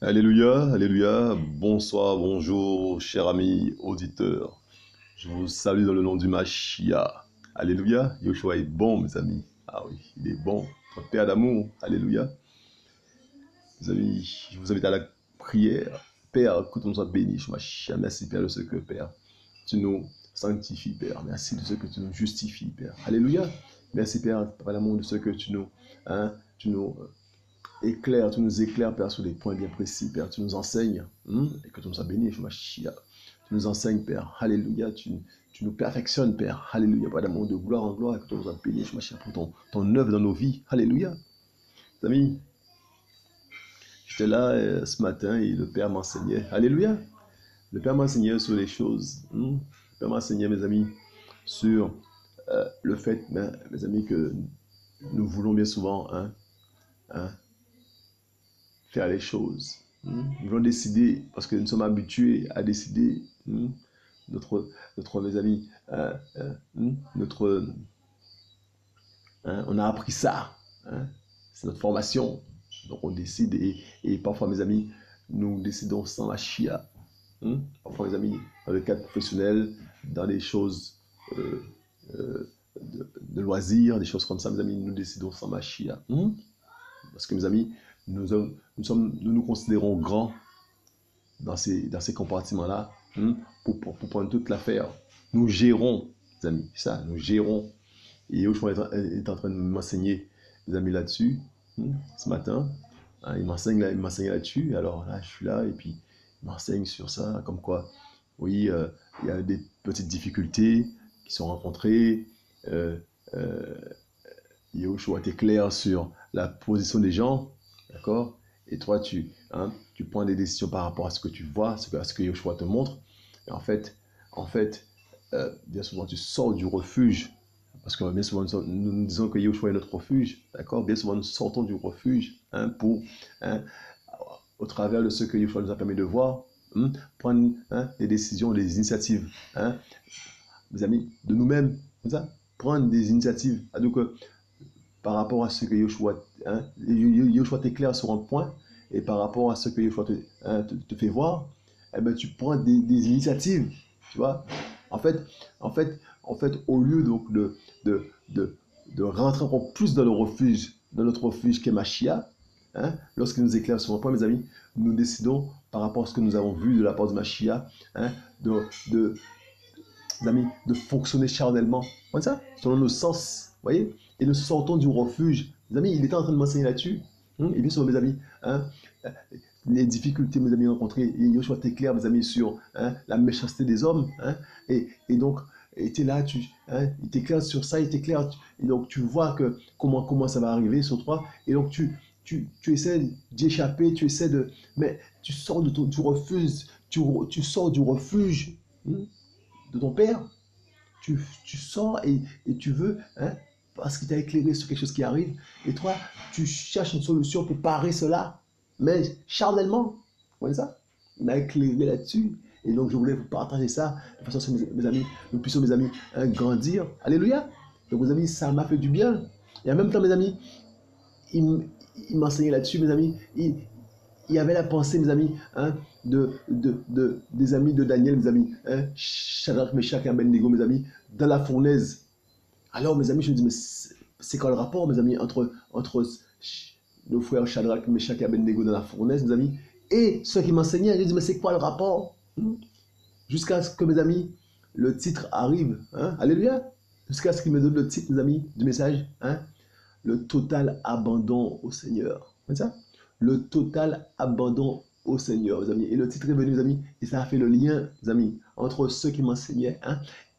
Alléluia, alléluia, bonsoir, bonjour, cher ami auditeur. Je vous salue dans le nom du Machia. Alléluia, Yoshua est bon, mes amis. Ah oui, il est bon, notre Père d'amour. Alléluia. Mes amis, je vous invite à la prière. Père, que ton soit béni, Machia. Merci, Père, de ce que, Père, tu nous sanctifies, Père. Merci de ce que tu nous justifies, Père. Alléluia. Merci, Père, par l'amour de ce que tu nous éclaire, tu nous éclaires, Père, sur des points bien précis, Père. Tu nous enseignes, et que tu nous sois béni, Machia. Tu nous enseignes, Père. Alléluia. Tu nous perfectionnes, Père. Alléluia. Par l'amour de gloire en gloire, et que tu nous sois béni, Machia, pour ton œuvre dans nos vies. Alléluia. Amis, j'étais là ce matin et le Père m'enseignait. Alléluia. Le Père m'enseignait sur les choses. Le Père m'enseignait, mes amis, sur le fait, mes amis, que nous voulons bien souvent faire les choses. Nous voulons décider, parce que nous sommes habitués à décider. Mes amis, on a appris ça. C'est notre formation. Donc on décide et parfois, mes amis, nous décidons sans la chia. Parfois, mes amis, dans le cadre professionnel, dans des choses de loisirs, des choses comme ça, mes amis, nous décidons sans la chia. Parce que, mes amis, nous nous considérons grands dans ces compartiments-là pour prendre toute l'affaire. Nous gérons, les amis, ça, nous gérons. Et Yoshua est en train de m'enseigner, les amis, là-dessus, ce matin. Il m'enseigne là-dessus. Alors là, je suis là et puis il m'enseigne sur ça, comme quoi, oui, il y a des petites difficultés qui sont rencontrées. Yoshua était clair sur la position des gens, d'accord? Et toi, tu prends des décisions par rapport à ce que tu vois, à ce que Yoshua te montre. Et en fait, bien souvent, tu sors du refuge. Parce que bien souvent, nous disons que Yoshua est notre refuge, d'accord? Bien souvent, nous sortons du refuge pour, au travers de ce que Yoshua nous a permis de voir, prendre des décisions, des initiatives, mes amis, de nous-mêmes, comme ça, prendre des initiatives. Donc, par rapport à ce que Yoshua t'éclaire sur un point, et par rapport à ce que Yoshua te fait voir, eh ben, tu prends des initiatives, tu vois. En fait, au lieu donc de rentrer encore plus dans le refuge, dans notre refuge qui est Machia, lorsqu'il nous éclaire sur un point, mes amis, nous décidons, par rapport à ce que nous avons vu de la part de Machia, de fonctionner charnellement, comme ça, selon nos sens, voyez. Et nous sortons du refuge. Mes amis, il était en train de m'enseigner là-dessus. Et bien sûr, mes amis, les difficultés, mes amis, rencontrées. Et Yoshua t'éclaire, mes amis, sur la méchanceté des hommes. Et donc, il t'éclaire sur ça, il t'éclaire. Et donc, tu vois que comment ça va arriver sur toi. Et donc, tu essaies d'y échapper, mais tu sors tu refuses, tu sors du refuge de ton père. Tu sors et tu veux, parce qu'il t'a éclairé sur quelque chose qui arrive, et toi, tu cherches une solution pour parer cela, mais charnellement, vous voyez ça? Il m'a éclairé là-dessus, et donc je voulais vous partager ça, de façon à ce que mes amis, nous puissions, mes amis, grandir. Alléluia! Donc, mes amis, ça m'a fait du bien. Et en même temps, mes amis, il m'enseignait là-dessus, mes amis, il y avait la pensée, mes amis, des amis de Daniel, mes amis, Shadrach, Meshach et Abednego, mes amis, dans la fournaise. Alors, mes amis, je me dis, mais c'est quoi le rapport, mes amis, entre nos frères Shadrach, Meshach et Abednego dans la fournaise, mes amis, et ceux qui m'enseignaient? Je dis, mais c'est quoi le rapport? Jusqu'à ce que, mes amis, le titre arrive. Alléluia. Jusqu'à ce qu'ils me donnent le titre, mes amis, du message. Le total abandon au Seigneur. C'est ça? Le total abandon au Seigneur, mes amis. Et le titre est venu, mes amis, et ça a fait le lien, mes amis, entre ceux qui m'enseignaient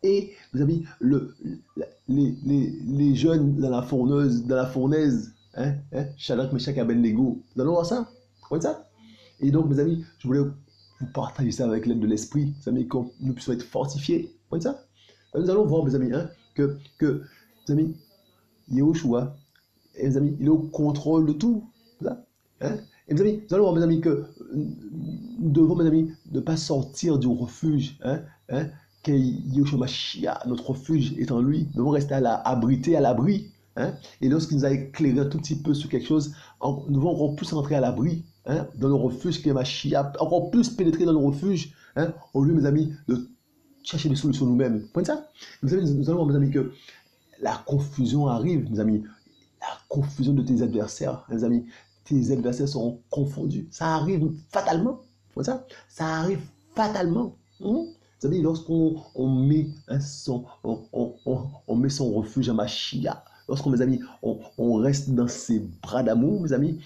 et, mes amis, les jeunes dans la fournaise, Shadrach, Meshach et Abednego. Vous allez voir ça? Comme ça? Et donc, mes amis, je voulais vous partager ça avec l'aide de l'Esprit, mes amis, que nous puissions être fortifiés. Comme ça? Nous allons voir, mes amis, que, mes amis, Yahushua, et mes amis, il est au contrôle de tout. Ça, et mes amis, nous allons voir, mes amis, que nous devons, mes amis, ne pas sortir du refuge, qu'est Yahushua Mashiach, notre refuge est en lui. Nous devons rester abrités à l'abri. Et lorsqu'il nous a éclairé un tout petit peu sur quelque chose, nous devons encore plus rentrer à l'abri. hein, dans le refuge qui est Mashiach, encore plus pénétrer dans le refuge, hein, au lieu, mes amis, de chercher des solutions nous-mêmes. Vous comprenez ça? Mes amis, nous allons voir, mes amis, que la confusion arrive, mes amis. La confusion de tes adversaires, mes amis. Tes adversaires seront confondus. Ça arrive fatalement. Vous comprenez ça? Ça arrive fatalement. Vous savez, lorsqu'on met, hein, on met son refuge à Mashiach, lorsqu'on, mes amis, on reste dans ses bras d'amour, mes amis,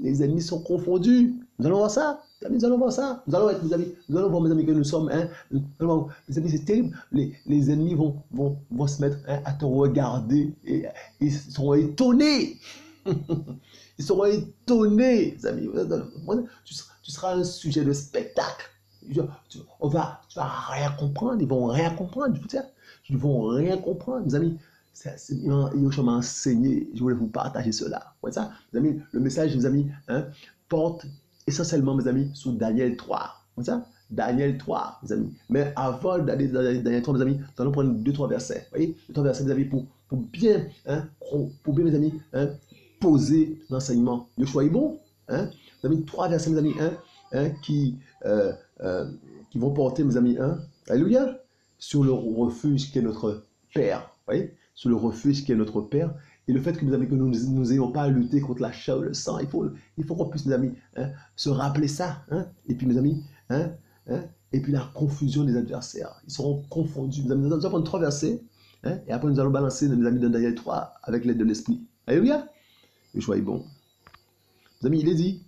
les ennemis sont confondus. Nous allons voir ça. Nous allons voir ça. Nous allons être, mes amis, nous allons voir, mes amis, que nous sommes, hein, mes amis, c'est terrible. Les ennemis vont se mettre, hein, à te regarder et ils seront étonnés. Ils seront étonnés, mes amis. Tu seras un sujet de spectacle. Tu vas rien comprendre, ils vont rien comprendre. Ils vont rien comprendre, mes amis. Yoshua m'a enseigné, je voulais vous partager cela. Ouais, ça, mes amis, le message, mes amis, hein, porte essentiellement, mes amis, sur Daniel 3. Ouais, ça, Daniel 3, mes amis. Mais avant d'aller dans Daniel 3, mes amis, nous allons prendre 2-3 versets. Vous voyez, 2-3 versets, mes amis, pour bien, hein, mes amis, hein, poser l'enseignement. Yoshua est bon. Hein, mes amis, 3 versets, mes amis, hein, qui vont porter, mes amis, hein, alléluia, sur le refuge qui est notre Père. Vous voyez, sur le refuge qui est notre Père. Et le fait que, mes amis, que nous n'ayons pas à lutter contre la chair et le sang, il faut qu'on puisse, mes amis, hein, se rappeler ça. Hein, et puis, mes amis, et puis la confusion des adversaires. Ils seront confondus. Mes amis, nous allons prendre 3 versets. Hein, et après, nous allons balancer, mes amis, dans Daniel 3 avec l'aide de l'Esprit. Alléluia. Le choix est bon. Mes amis, il est dit,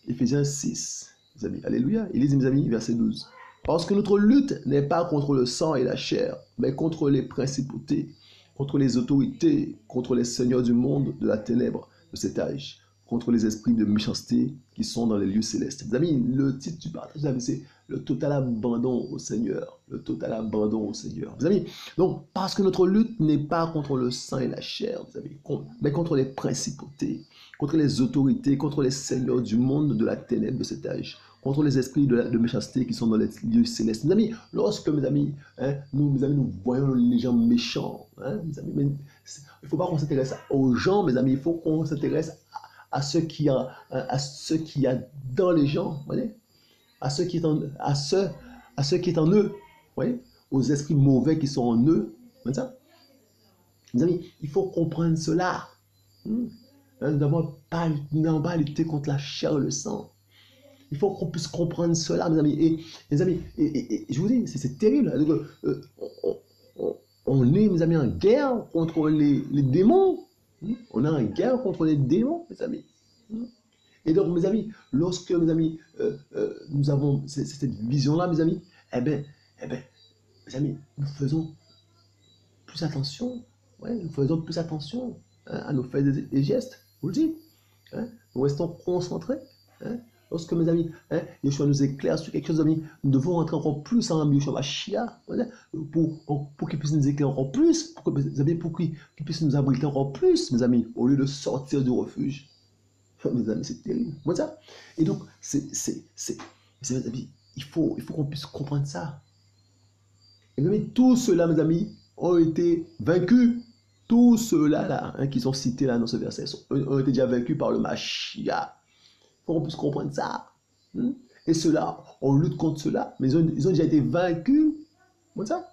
Éphésiens 6, mes amis, alléluia. Il est dit, mes amis, verset 12. Parce que notre lutte n'est pas contre le sang et la chair, mais contre les principautés, contre les autorités, contre les seigneurs du monde de la ténèbre de cet âge, contre les esprits de méchanceté qui sont dans les lieux célestes. Mes amis, le titre du partage, c'est le total abandon au Seigneur. Le total abandon au Seigneur. Mes amis, donc, parce que notre lutte n'est pas contre le sang et la chair, mes amis, mais contre les principautés, contre les autorités, contre les seigneurs du monde de la ténèbre de cet âge, contre les esprits de méchanceté qui sont dans les lieux célestes. Mes amis, lorsque, mes amis, hein, nous voyons les gens méchants, hein, mes amis, il ne faut pas qu'on s'intéresse aux gens, mes amis, il faut qu'on s'intéresse à ce qu'il y a dans les gens, vous voyez, à ce qui est en eux, vous voyez, aux esprits mauvais qui sont en eux, comme ça. Mes amis, il faut comprendre cela. Nous n'avons pas à lutter contre la chair et le sang. Il faut qu'on puisse comprendre cela, mes amis. Et mes amis, et je vous dis, c'est terrible. On est, mes amis, en guerre contre les démons. On est en guerre contre les démons, mes amis. Et donc, mes amis, lorsque, mes amis, nous avons cette vision-là, mes amis, eh bien, mes amis, nous faisons plus attention. Ouais, nous faisons plus attention, hein, à nos faits et gestes. Vous le dites. Hein, nous restons concentrés. Hein. Lorsque, mes amis, hein, Yeshua nous éclaire sur quelque chose, amis, nous devons rentrer encore plus en Yeshua Mashiach, pour qu'il puisse nous éclairer encore plus, pour qu'il puisse nous abriter encore plus, mes amis, au lieu de sortir du refuge. Mes amis, c'est terrible. Moi, ça. Et donc, mes amis, il faut qu'on puisse comprendre ça. Et mes amis, tous ceux-là, mes amis, ont été vaincus. Tous ceux-là, là, hein, qui sont cités là dans ce verset, ont été déjà vaincus par le Mashiach. Il faut qu'on puisse comprendre ça. Et ceux-là, on lutte contre ceux-là, mais ils ont déjà été vaincus. Comme ça.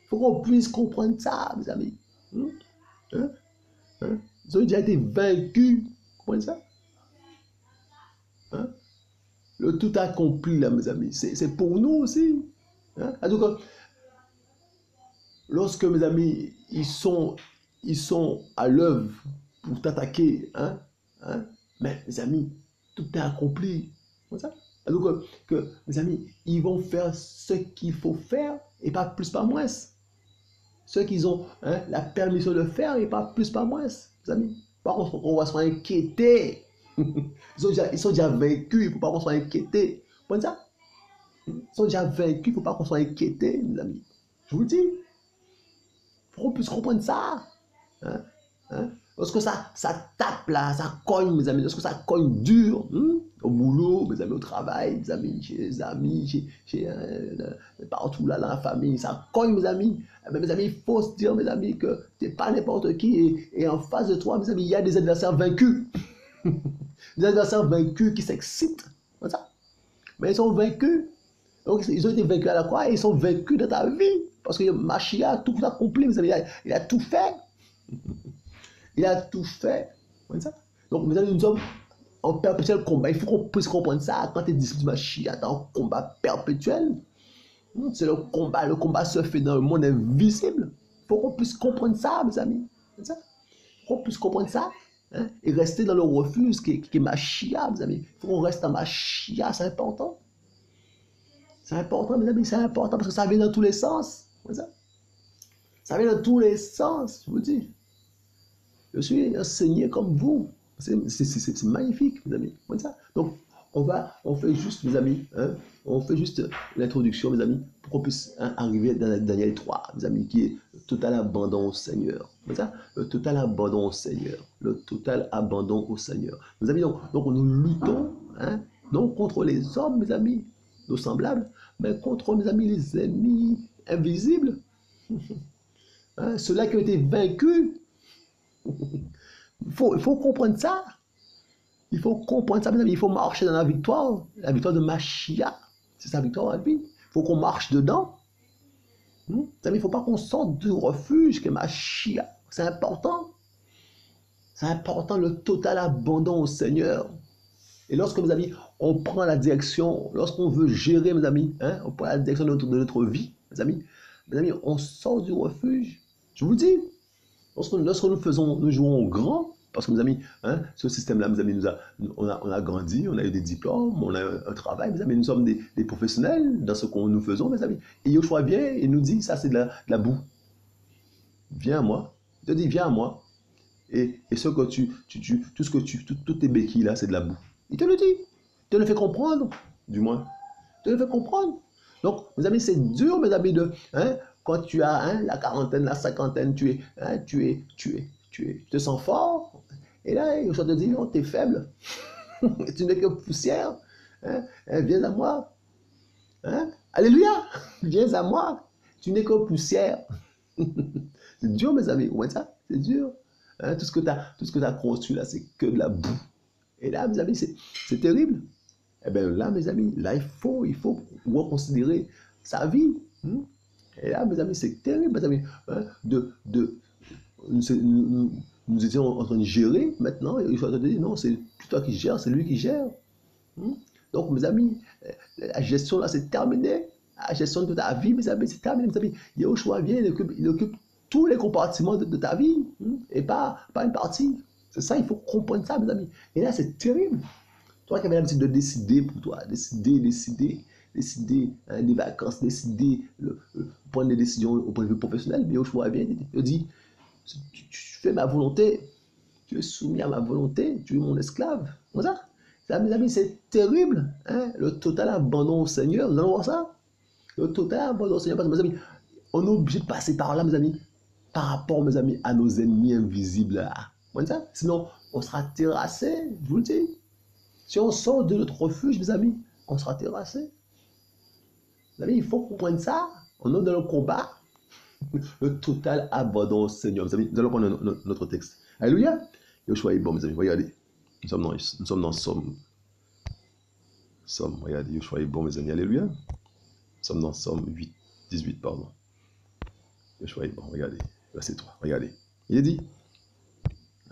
Il faut qu'on puisse comprendre ça, mes amis. Ils ont déjà été vaincus. Vous comprenez ça? Le tout accompli, là, mes amis, c'est pour nous aussi. Donc, lorsque, mes amis, ils sont à l'œuvre pour t'attaquer, mais, mes amis, tout est accompli. Comme ça. Donc, mes amis, ils vont faire ce qu'il faut faire et pas plus, pas moins. Ceux qui ont, la permission de faire et pas plus, pas moins, mes amis. Par contre, on va se inquiéter. Ils sont déjà vaincus, il ne faut pas qu'on soit inquiété. Vous comprenez ça? Ils sont déjà vaincus, il ne faut pas qu'on soit inquiété, mes amis. Je vous le dis. Il faut qu'on puisse comprendre ça. Lorsque ça tape là, ça cogne, mes amis. Lorsque ça cogne dur, au boulot, mes amis, au travail, mes amis, chez les amis, partout là dans la famille, ça cogne, mes amis. Mais, mes amis, il faut se dire, mes amis, que tu n'es pas n'importe qui. Et en face de toi, mes amis, il y a des adversaires vaincus. Des adversaires vaincus qui s'excitent. Comme ça. Mais ils sont vaincus. Donc, ils ont été vaincus à la croix et ils sont vaincus dans ta vie. Parce que Machia a tout accompli. Il a tout fait. Il a tout fait. Comme ça. Donc, mes amis, nous sommes en perpétuel combat. Il faut qu'on puisse comprendre ça. Quand tu es disciple de Machia, tu es en combat perpétuel. C'est le combat se fait dans le monde invisible. Il faut qu'on puisse comprendre ça, mes amis. Qu'on puisse comprendre ça, hein, et rester dans le refuge qui est Machia, mes amis. Il faut qu'on reste dans Machia, c'est important. C'est important, mes amis, c'est important parce que ça vient dans tous les sens. Ça vient dans tous les sens, je vous dis. Je suis enseigné comme vous. C'est magnifique, mes amis. Donc, on fait juste, mes amis, hein, on fait juste l'introduction, mes amis, pour qu'on puisse arriver dans Daniel 3, mes amis, qui est le total abandon au Seigneur. Le total abandon au Seigneur. Le total abandon au Seigneur. Mes amis, donc nous luttons, hein, non contre les hommes, mes amis, nos semblables, mais contre, mes amis, les ennemis invisibles. Hein, ceux-là qui ont été vaincus. Il faut comprendre ça. Il faut comprendre ça, mes amis. Il faut marcher dans la victoire de Machia. C'est sa victoire à lui. Il faut qu'on marche dedans. Il ne faut pas qu'on sorte du refuge que Machia. C'est important. C'est important, le total abandon au Seigneur. Et lorsque, mes amis, on prend la direction, lorsqu'on veut gérer, mes amis, hein, on prend la direction de notre vie, mes amis, on sort du refuge. Je vous dis, lorsque nous jouons grand, parce que, mes amis, hein, ce système-là, mes amis, on a grandi, on a eu des diplômes, on a un travail, mes amis, nous sommes des professionnels dans ce que nous faisons, mes amis. Et Yoshua vient et nous dit, ça c'est de la boue. Viens à moi. Il te dit, viens à moi. Et ce que toutes tes béquilles là, c'est de la boue. Il te le dit. Il te le fait comprendre, du moins. Il te le fait comprendre. Donc, mes amis, c'est dur, mes amis, quand tu as, hein, la quarantaine, la cinquantaine, tu te sens fort. Et là, il te dit, non, tu es faible. Tu n'es que poussière. Hein? Viens à moi. Hein? Alléluia. Viens à moi. Tu n'es que poussière. C'est dur, mes amis. Ouais, ça, c'est dur. Hein? Tout ce que tu as construit là, c'est que de la boue. Et là, mes amis, c'est terrible. Et bien là, mes amis, là, il faut reconsidérer sa vie. Et là, mes amis, c'est terrible, mes amis. Hein? Nous étions en train de gérer maintenant, et il faut te dire, non, c'est plus toi qui gères, c'est lui qui gère. Donc, mes amis, la gestion là, c'est terminé. La gestion de ta vie, mes amis, c'est terminé, mes amis. Yoshua vient, il occupe tous les compartiments de ta vie, et pas une partie. C'est ça, il faut comprendre ça, mes amis. Et là, c'est terrible. Toi qui avais l'habitude de décider pour toi, décider hein, des vacances, prendre des décisions au point de vue professionnel, mais Yoshua vient, il dit, tu fais ma volonté, tu es soumis à ma volonté, tu es mon esclave. Comme ça. Ça, mes amis, c'est terrible. Hein? Le total abandon au Seigneur, nous allons voir ça. Le total abandon au Seigneur, parce que, mes amis, on est obligé de passer par là, mes amis, par rapport, mes amis, à nos ennemis invisibles. Là. Comme ça. Sinon, on sera terrassé, je vous le dis. Si on sort de notre refuge, mes amis, on sera terrassé. Mes amis, il faut comprendre ça. On est dans le combat. Le total abandon au Seigneur. Mes amis, nous allons prendre notre texte. Alléluia. Yoshua est bon, mes amis. Regardez. Nous sommes dans Somme. Regardez, Yoshua est bon, mes amis. Alléluia. Nous sommes dans Somme 18, pardon. Yoshua est bon, regardez. Verset 3, regardez. Il est dit,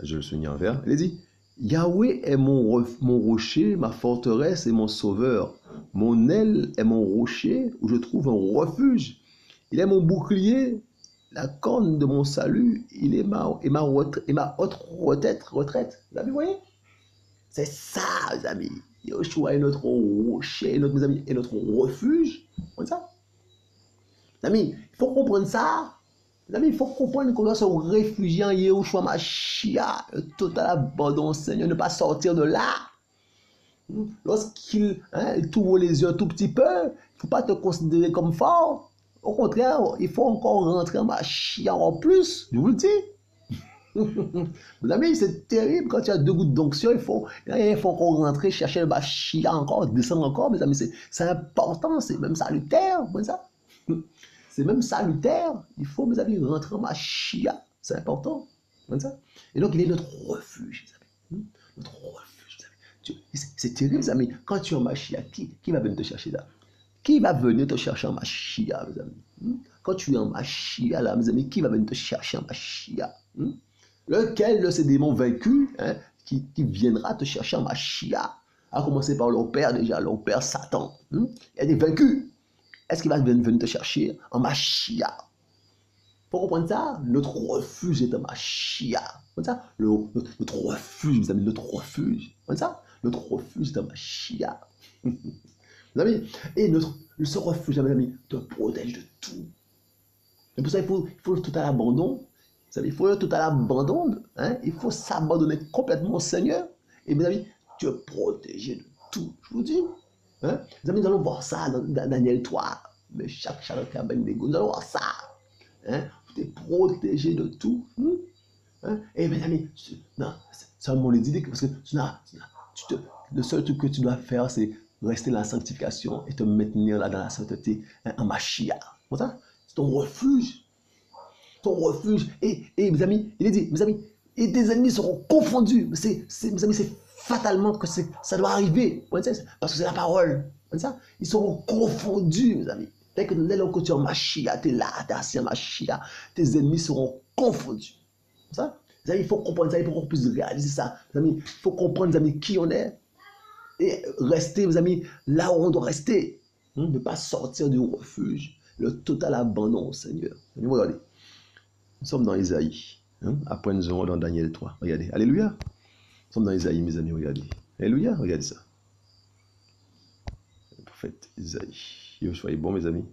je le souligne en vert, il est dit, Yahweh est mon rocher, ma forteresse et mon sauveur. Mon aile est mon rocher où je trouve un refuge. Il est mon bouclier, la corne de mon salut. Il est ma haute retraite. Vous avez voyez? C'est ça, mes amis. Yoshua est notre rocher, mes amis, est notre refuge. Comme ça. Les amis, il faut comprendre ça. Les amis, il faut comprendre qu'on doit se réfugier en Yoshua Machia, le total abandon au Seigneur, ne pas sortir de là. Lorsqu'il t'ouvre les yeux un tout petit peu, il ne faut pas te considérer comme fort. Au contraire, il faut encore rentrer en Machia en plus, je vous le dis. Mes amis, c'est terrible quand tu as 2 gouttes d'onction, il faut encore rentrer, chercher le Machia encore, descendre encore, mes amis, c'est important, c'est même salutaire, comme ça. C'est même salutaire, il faut, mes amis, rentrer en Machia, c'est important, comme ça. Et donc, il est notre refuge, mes amis, notre refuge, mes amis. C'est terrible, mes amis. Quand tu es en Mashiach, qui va venir te chercher là? Qui va venir te chercher en Mashiach, mes amis? Quand tu es en Mashiach, là, mes amis, qui va venir te chercher en Mashiach? Lequel de ces démons vaincus qui viendra te chercher en Mashiach? À commencer par leur père déjà, leur père Satan. Il y a des vaincus. Est-ce qu'il va venir te chercher en Mashiach? Pour comprendre ça, notre refuge est en Mashiach. Ça, notre refuge, mes amis, notre refuge. Ça, notre refuge est en Mashiach. Mes amis, et ce refuge, mes amis, te protège de tout. Et pour ça, il faut le total abandon. Vous savez, il faut le total abandon. Il faut s'abandonner complètement au Seigneur. Et mes amis, tu es protégé de tout. Je vous dis. Mes amis, nous allons voir ça dans Daniel 3. Mais chaque Abednego, nous allons voir ça. Tu es protégé de tout. Et mes amis, non, c'est un monde idyllique parce que le seul truc que tu dois faire, c'est rester dans la sanctification et te maintenir là dans la sainteté en Mashiach. C'est ton refuge. Ton refuge. Et mes amis, il est dit, mes amis, et tes ennemis seront confondus. Mes amis, c'est fatalement que ça doit arriver. Parce que c'est la parole. Ils seront confondus, mes amis. Dès que tu es en Mashiach, tu es là, tu es assis en Mashiach, tes ennemis seront confondus. Ça? Les amis, il faut comprendre ça, il faut qu'on puisse réaliser ça. Les amis, il faut comprendre, les amis, qui on est. Et rester, mes amis, là où on doit rester. Ne pas sortir du refuge. Le total abandon au Seigneur. Regardez. Nous sommes dans Isaïe. Après, nous serons dans Daniel 3. Regardez. Alléluia. Nous sommes dans Isaïe, mes amis. Regardez. Alléluia. Regardez ça. Le prophète Isaïe. Soyez bons, mes amis.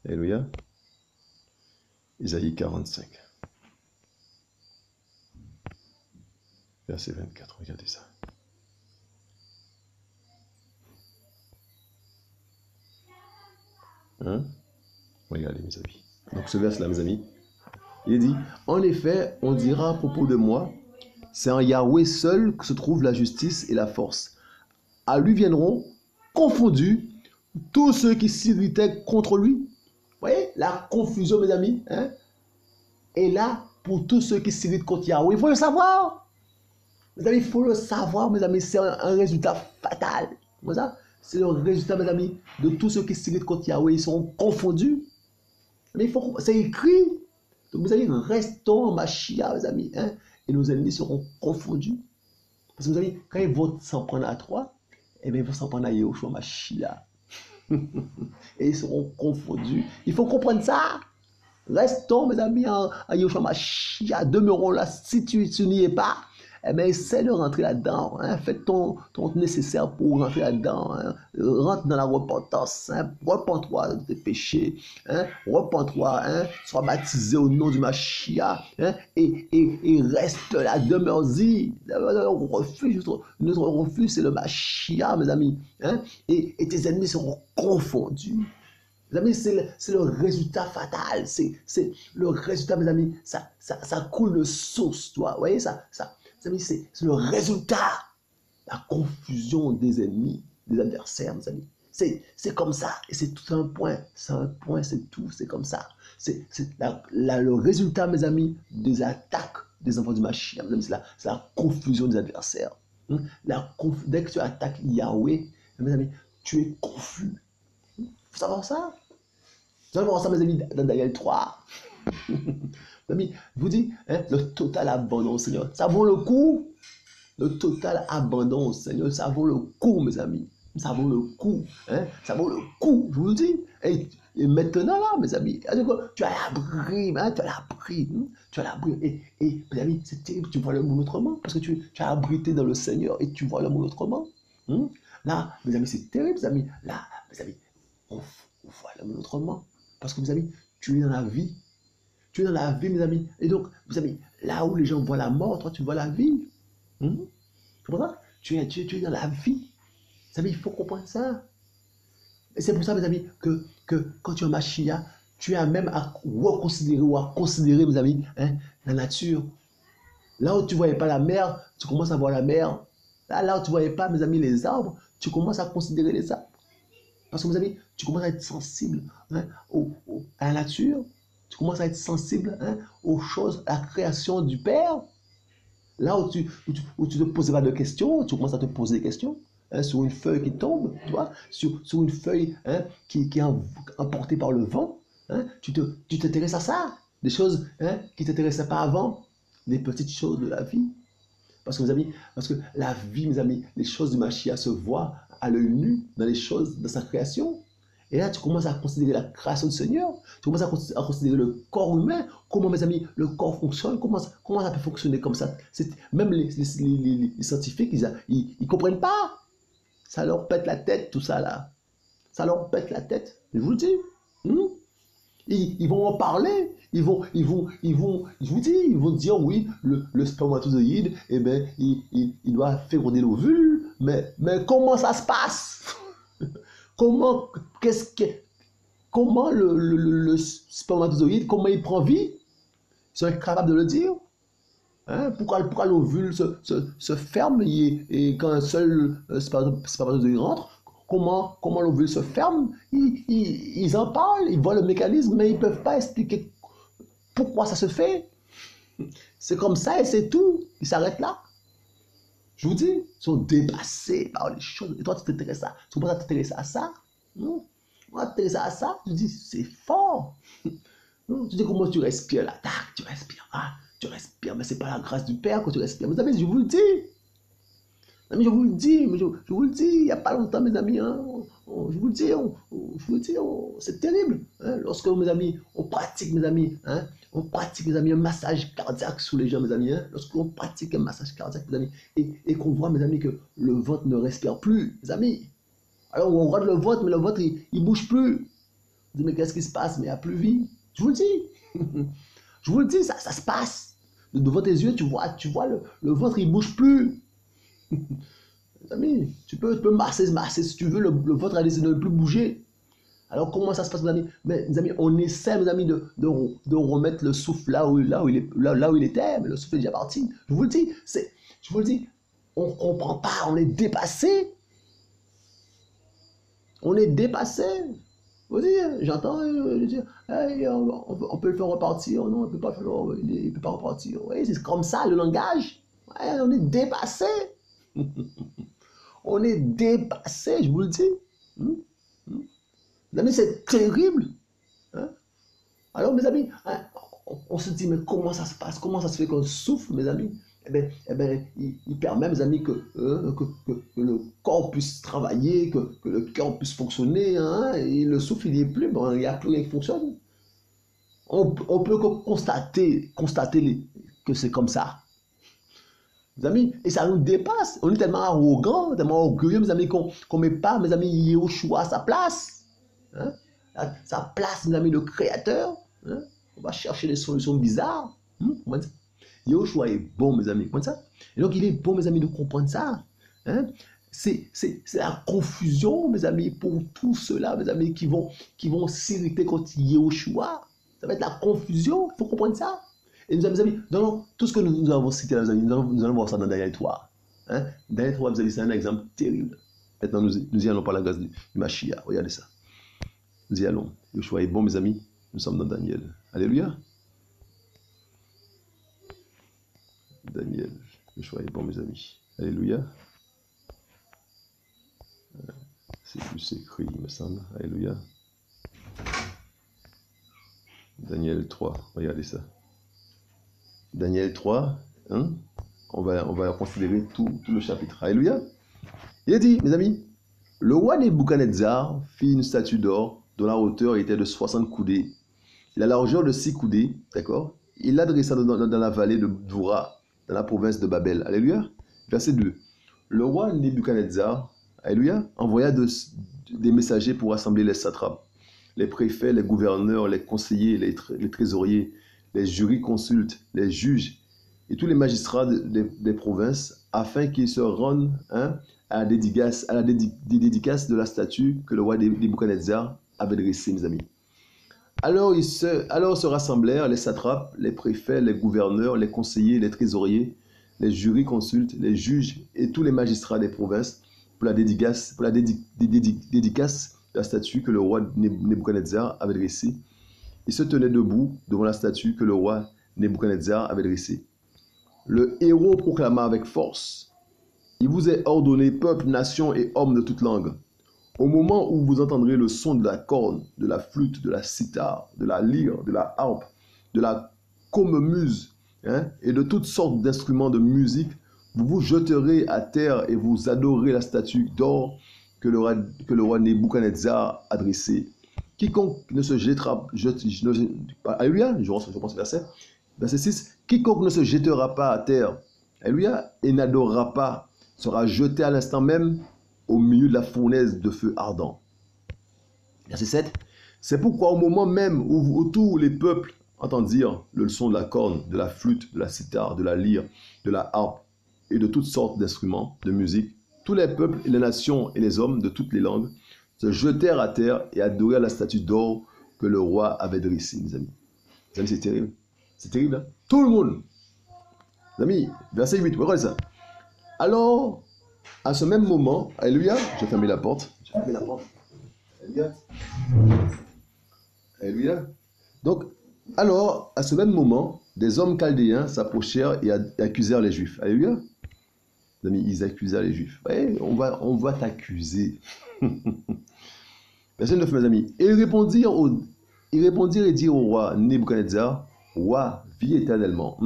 Alléluia. Isaïe 45. Verset 24. Regardez ça. Regardez, mes amis. Donc, ce verset-là, mes amis, il est dit, en effet, on dira à propos de moi, c'est en Yahweh seul que se trouve la justice et la force. À lui viendront confondus tous ceux qui s'irritaient contre lui. Vous voyez, la confusion, mes amis, est là pour tous ceux qui s'irritent contre Yahweh. Il faut le savoir. Mes amis, il faut le savoir, mes amis, c'est un résultat fatal. C'est le résultat, mes amis, de tous ceux qui s'irritent contre Yahweh. Ils seront confondus. Mais c'est écrit. Donc, mes amis, restons en Mashiach, mes amis. Et nos ennemis seront confondus. Parce que, mes amis, quand ils vont s'en prendre à toi, eh bien, ils vont s'en prendre à Yahushua Mashiach. Et ils seront confondus. Il faut comprendre ça. Restons, mes amis, à Yahushua Mashiach. Demeurons là. Si tu n'y es pas, eh bien, essaie de rentrer là-dedans. Fais ton nécessaire pour rentrer là-dedans. Rentre dans la repentance. Repens-toi de tes péchés. Repens-toi. Sois baptisé au nom du Mashiach. Et reste là. Demeure-y. Notre refuge, c'est le Mashiach, mes amis. Et tes ennemis seront confondus. Mes amis, c'est le résultat fatal. C'est le résultat, mes amis. Ça coule de source, toi. Vous voyez ça? Mes amis, c'est le résultat. La confusion des ennemis, des adversaires, mes amis. C'est comme ça. Et c'est tout un point. C'est un point, c'est tout. C'est comme ça. C'est le résultat, mes amis, des attaques des enfants du Mashiach. Mes amis, c'est la confusion des adversaires. Dès que tu attaques Yahweh, mes amis, tu es confus. Il faut savoir ça. Vous allez voir ça, mes amis, dans Daniel 3. Mes amis, je vous dis, le total abandon au Seigneur, ça vaut le coup. Le total abandon au Seigneur, ça vaut le coup, mes amis. Ça vaut le coup. Ça vaut le coup, je vous le dis. Et maintenant, là, mes amis, tu as l'abri, tu as l'abri. Tu as l'abri. Et, mes amis, c'est terrible, tu vois le monde autrement. Parce que tu as abrité dans le Seigneur et tu vois le monde autrement. Là, mes amis, c'est terrible, mes amis. Là, mes amis, on voit le monde autrement. Parce que, mes amis, tu es dans la vie. Tu es dans la vie, mes amis. Et donc, mes amis, là où les gens voient la mort, toi, tu vois la vie. Tu comprends ça? Tu es dans la vie. Mes amis, il faut comprendre ça. Et c'est pour ça, mes amis, que quand tu es en Mashiach, tu as même à reconsidérer ou à considérer, mes amis, la nature. Là où tu ne voyais pas la mer, tu commences à voir la mer. Là où tu ne voyais pas, mes amis, les arbres, tu commences à considérer les arbres. Parce que, mes amis, tu commences à être sensible à la nature. Tu commences à être sensible aux choses, à la création du Père. Là où tu te posais pas de questions, tu commences à te poser des questions. Hein, sur une feuille qui tombe, tu vois, sur une feuille hein, qui est emportée par le vent, hein, tu t'intéresses à ça, des choses hein, qui ne t'intéressaient pas avant, les petites choses de la vie. Parce que, mes amis, parce que la vie, mes amis, les choses du Mashiach se voient à l'œil nu dans les choses de sa création. Et là, tu commences à considérer la création du Seigneur, tu commences à considérer le corps humain, comment, mes amis, le corps fonctionne, comment ça peut fonctionner comme ça. Même les scientifiques, ils ne comprennent pas. Ça leur pète la tête, tout ça là. Ça leur pète la tête. Je vous le dis. Ils vont en parler. Je vous dis, ils vont dire oui, le spermatozoïde, eh ben, il doit féconder l'ovule. Mais comment ça se passe? Comment, comment le spermatozoïde, comment il prend vie? Ils sont incapables de le dire. Hein? Pourquoi l'ovule se ferme et quand un seul spermatozoïde rentre, comment l'ovule se ferme? Ils en parlent, ils voient le mécanisme, mais ils ne peuvent pas expliquer pourquoi ça se fait. C'est comme ça et c'est tout. Ils s'arrêtent là. Je vous dis, ils sont dépassés par les choses. Et toi, tu t'intéresses à ça. Tu commences à t'intéresser à ça. Non? Moi, t'intéresser à ça, je dis, c'est fort. Non? Tu dis comment tu respires là. Tac, tu respires. Ah, tu respires, mais c'est pas la grâce du Père que tu respires. Vous savez, je vous le dis. Mais je vous le dis, je vous le dis, il n'y a pas longtemps, mes amis, hein, je vous le dis, c'est terrible. Hein, lorsque, mes amis, on pratique, mes amis, hein, on pratique, mes amis, un massage cardiaque sous les gens, mes amis, hein, lorsqu'on pratique un massage cardiaque, mes amis, et qu'on voit, mes amis, que le ventre ne respire plus, mes amis. Alors, on regarde le ventre, mais le ventre, il ne bouge plus. Vous dites, mais qu'est-ce qui se passe? Mais il n'y a plus vie. Je vous le dis. Je vous le dis, ça se passe. Devant tes yeux, tu vois le ventre, il ne bouge plus. Mes amis, tu peux masser si tu veux, le ventre a décidé de ne plus bouger. Alors comment ça se passe, mes amis? Mais, mes amis, on essaie, mes amis, de remettre le souffle là où il était, mais le souffle est déjà parti. Je vous le dis, on ne comprend pas, on est dépassé. On est dépassé. Vous dites, j'entends dire, hey, on peut le faire repartir. Non, on ne peut pas il peut pas repartir. Oui, c'est comme ça le langage. Ouais, on est dépassé. On est dépassé, je vous le dis. Mes amis, c'est terrible. Hein? Alors, mes amis, hein, on se dit, mais comment ça se passe? Comment ça se fait qu'on souffle, mes amis? Eh ben, il permet, mes amis, que le corps puisse travailler, que le cœur puisse fonctionner. Hein, et le souffle, il n'y est plus, bon, il n'y a plus rien qui fonctionne. On peut constater que c'est comme ça. Mes amis, et ça nous dépasse. On est tellement arrogant, tellement orgueilleux, mes amis, qu'on ne met pas, mes amis, Yahushua à sa place. Hein? Sa place, mes amis, le créateur. Hein? On va chercher des solutions bizarres. Yahushua est bon, mes amis. Comment ça? Et donc, il est bon, mes amis, de comprendre ça. Hein? C'est la confusion, mes amis, pour tous ceux-là, mes amis, qui vont s'irriter contre Yahushua. Ça va être la confusion. Il faut comprendre ça. Et nous, mes amis, dans tout ce que nous avons cité, mes amis, nous allons voir ça dans Daniel 3. Hein? Daniel 3, mes amis, c'est un exemple terrible. Maintenant, nous y allons par la grâce du Mashiach. Regardez ça. Nous y allons. Yahushua est bon, mes amis. Nous sommes dans Daniel. Alléluia. Daniel. Yahushua est bon, mes amis. Alléluia. C'est plus écrit, il me semble. Alléluia. Daniel 3. Regardez ça. Daniel 3, hein? On va considérer tout le chapitre. Alléluia. Il est dit, mes amis, le roi Nebuchadnezzar fit une statue d'or dont la hauteur était de 60 coudées et la largeur de 6 coudées, d'accord? Il l'adressa dans la vallée de Doura, dans la province de Babel. Alléluia. Verset 2. Le roi Nebuchadnezzar, alléluia, envoya des messagers pour rassembler les satrapes, les préfets, les gouverneurs, les conseillers, les trésoriers, les jurisconsultes, les juges et tous les magistrats des provinces, afin qu'ils se rendent à la dédicace de la statue que le roi Nebuchadnezzar avait dressée, mes amis. Alors se rassemblèrent les satrapes, les préfets, les gouverneurs, les conseillers, les trésoriers, les jurisconsultes, les juges et tous les magistrats des provinces pour la dédicace de la statue que le roi Nebuchadnezzar avait dressée. Ils se tenaient debout devant la statue que le roi Nebuchadnezzar avait dressée. Le héros proclama avec force. Il vous est ordonné, peuple, nation et hommes de toute langue. Au moment où vous entendrez le son de la corne, de la flûte, de la cithare, de la lyre, de la harpe, de la cornemuse, et de toutes sortes d'instruments de musique, vous vous jeterez à terre et vous adorez la statue d'or que le roi Nebuchadnezzar a dressée. Quiconque ne se jettera... Alléluia, je pense au verset. Verset 6. Quiconque ne se jettera pas à terre, alléluia, et n'adorera pas, sera jeté à l'instant même au milieu de la fournaise de feu ardent. Verset 7. C'est pourquoi au moment même où tous les peuples entendent dire le son de la corne, de la flûte, de la cithare, de la lyre, de la harpe et de toutes sortes d'instruments de musique, tous les peuples et les nations et les hommes de toutes les langues se jetèrent à terre et adorèrent la statue d'or que le roi avait dressée, mes amis. Les amis, c'est terrible. C'est terrible, hein? Tout le monde. Les amis, verset 8, regardez ça. Alors, à ce même moment, alléluia, j'ai fermé la porte. J'ai fermé la porte. Alléluia. Alléluia. Donc, alors, à ce même moment, des hommes chaldéens s'approchèrent et accusèrent les Juifs. Alléluia. Les amis, ils accusèrent les Juifs. Ouais, on va t'accuser. Verset 9, mes amis. Et ils répondirent et dirent au roi Nebuchadnezzar, roi, vis éternellement.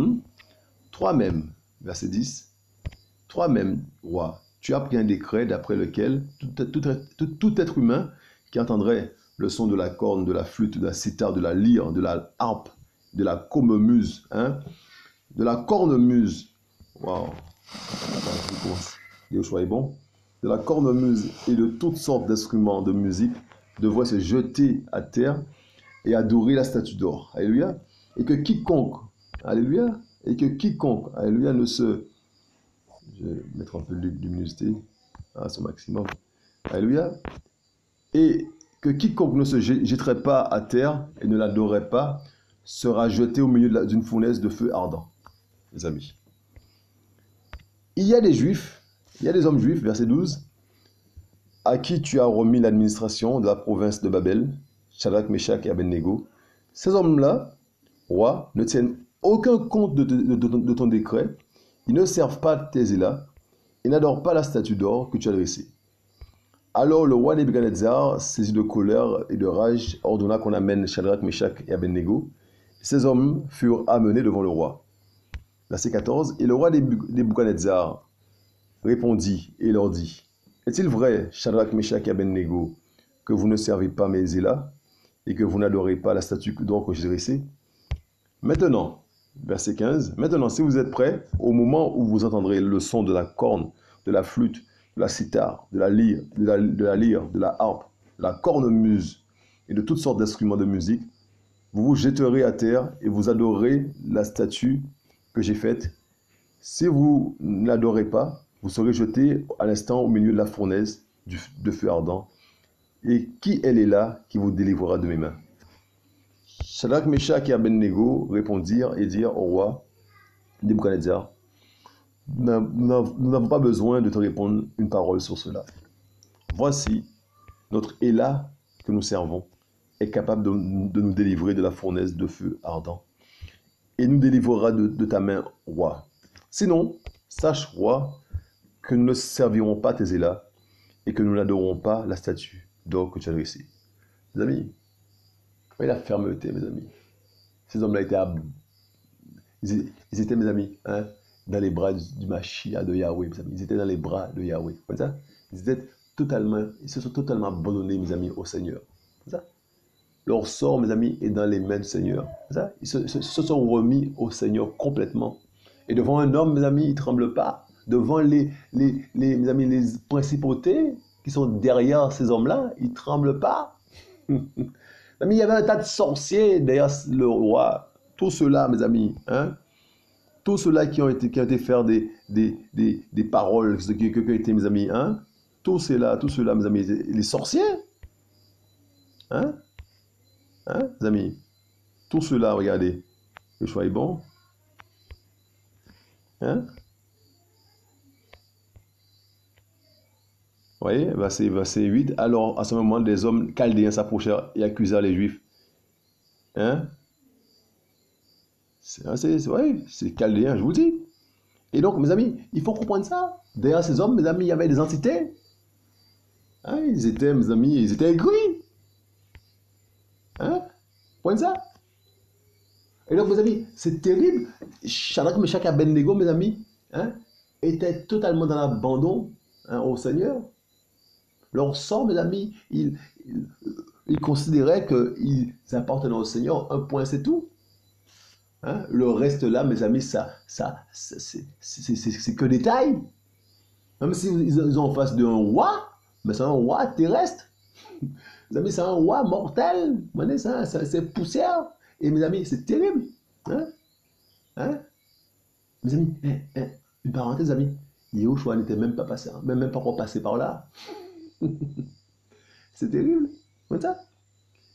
Toi-même, verset 10, toi-même, roi, tu as pris un décret d'après lequel tout être humain qui entendrait le son de la corne, de la flûte, de la cithare, de la lyre, de la harpe, de la cornemuse, de la cornemuse, waouh, Yoshua est bon, de la cornemuse et de toutes sortes d'instruments de musique devrait se jeter à terre et adorer la statue d'or. Alléluia. Et que quiconque, alléluia, alléluia, ne se... Je vais mettre un peu de luminosité à son maximum. Alléluia. Et que quiconque ne se jetterait pas à terre et ne l'adorerait pas sera jeté au milieu d'une fournaise de feu ardent. Les amis. Il y a des Juifs, il y a des hommes juifs, verset 12, à qui tu as remis l'administration de la province de Babel, Shadrach, Meshach et Abednego. Ces hommes-là, roi, ne tiennent aucun compte de ton décret. Ils ne servent pas tes élats. Ils n'adorent pas la statue d'or que tu as dressée. Alors le roi Nebuchadnezzar, saisi de colère et de rage, ordonna qu'on amène Shadrach, Meshach et Abednego. Ces hommes furent amenés devant le roi. Verset 14. Et le roi Nebuchadnezzar répondit et leur dit, est-il vrai, Shadrach, Meshach et Abednego, que vous ne servez pas mes élats et que vous n'adorez pas la statue d'or que j'ai dressée? Maintenant, verset 15, maintenant, si vous êtes prêts, au moment où vous entendrez le son de la corne, de la flûte, de la cithare, de la lyre, de la harpe, de la cornemuse et de toutes sortes d'instruments de musique, vous vous jetterez à terre et vous adorerez la statue que j'ai faite. Si vous ne l'adorez pas, vous serez jeté à l'instant au milieu de la fournaise de feu ardent. Et qui elle est là qui vous délivrera de mes mains? Shadrach, Meshach et Abednego répondirent et dirent au roi Nebuchadnezzar, nous n'avons pas besoin de te répondre une parole sur cela. Voici, notre Élah que nous servons est capable de nous délivrer de la fournaise de feu ardent et nous délivrera de ta main, roi. Sinon, sache, roi, que nous ne servirons pas tes élats et que nous n'adorons pas la statue d'or que tu as dressée. Mes amis, voyez la fermeté, mes amis. Ces hommes-là ils étaient, mes amis, dans les bras du Mashiach de Yahweh, mes amis. Ils étaient dans les bras de Yahweh. Comme ça, ils se sont totalement abandonnés, mes amis, au Seigneur. Comme ça. Leur sort, mes amis, est dans les mains du Seigneur. Comme ça. Ils se sont remis au Seigneur complètement. Et devant un homme, mes amis, ils ne tremblent pas. Devant mes amis, les principautés qui sont derrière ces hommes-là, ils ne tremblent pas. Il y avait un tas de sorciers derrière le roi. Tous ceux-là, mes amis, tous ceux-là qui ont été faire des paroles, qui ont été, mes amis, tous ceux-là, mes amis, les sorciers, mes amis, tous ceux-là, regardez, le choix est bon, Vous voyez, verset 8. Alors, à ce moment, des hommes chaldéens s'approchèrent et accusèrent les Juifs. C'est chaldéen, je vous dis. Et donc, mes amis, il faut comprendre ça. Derrière ces hommes, mes amis, il y avait des entités. Hein, ils étaient, mes amis, ils étaient aigris. Hein? Point ça. Et donc, mes amis, c'est terrible. Shadrach, Meshach et Abednego, mes amis, hein, étaient totalement dans l'abandon, hein, au Seigneur. Leur sort, mes amis, ils considéraient qu'ils appartenaient au Seigneur. Un point, c'est tout. Hein? Le reste là, mes amis, c'est que détail. Même s'ils ont en face d'un roi, mais c'est un roi terrestre. Mes amis, c'est un roi mortel. C'est poussière. Et mes amis, c'est terrible. Hein? Hein? Mes amis, une parenthèse, amis. Yahushua n'était même pas passé, même pas encore passé par là. C'est terrible. Comme ça.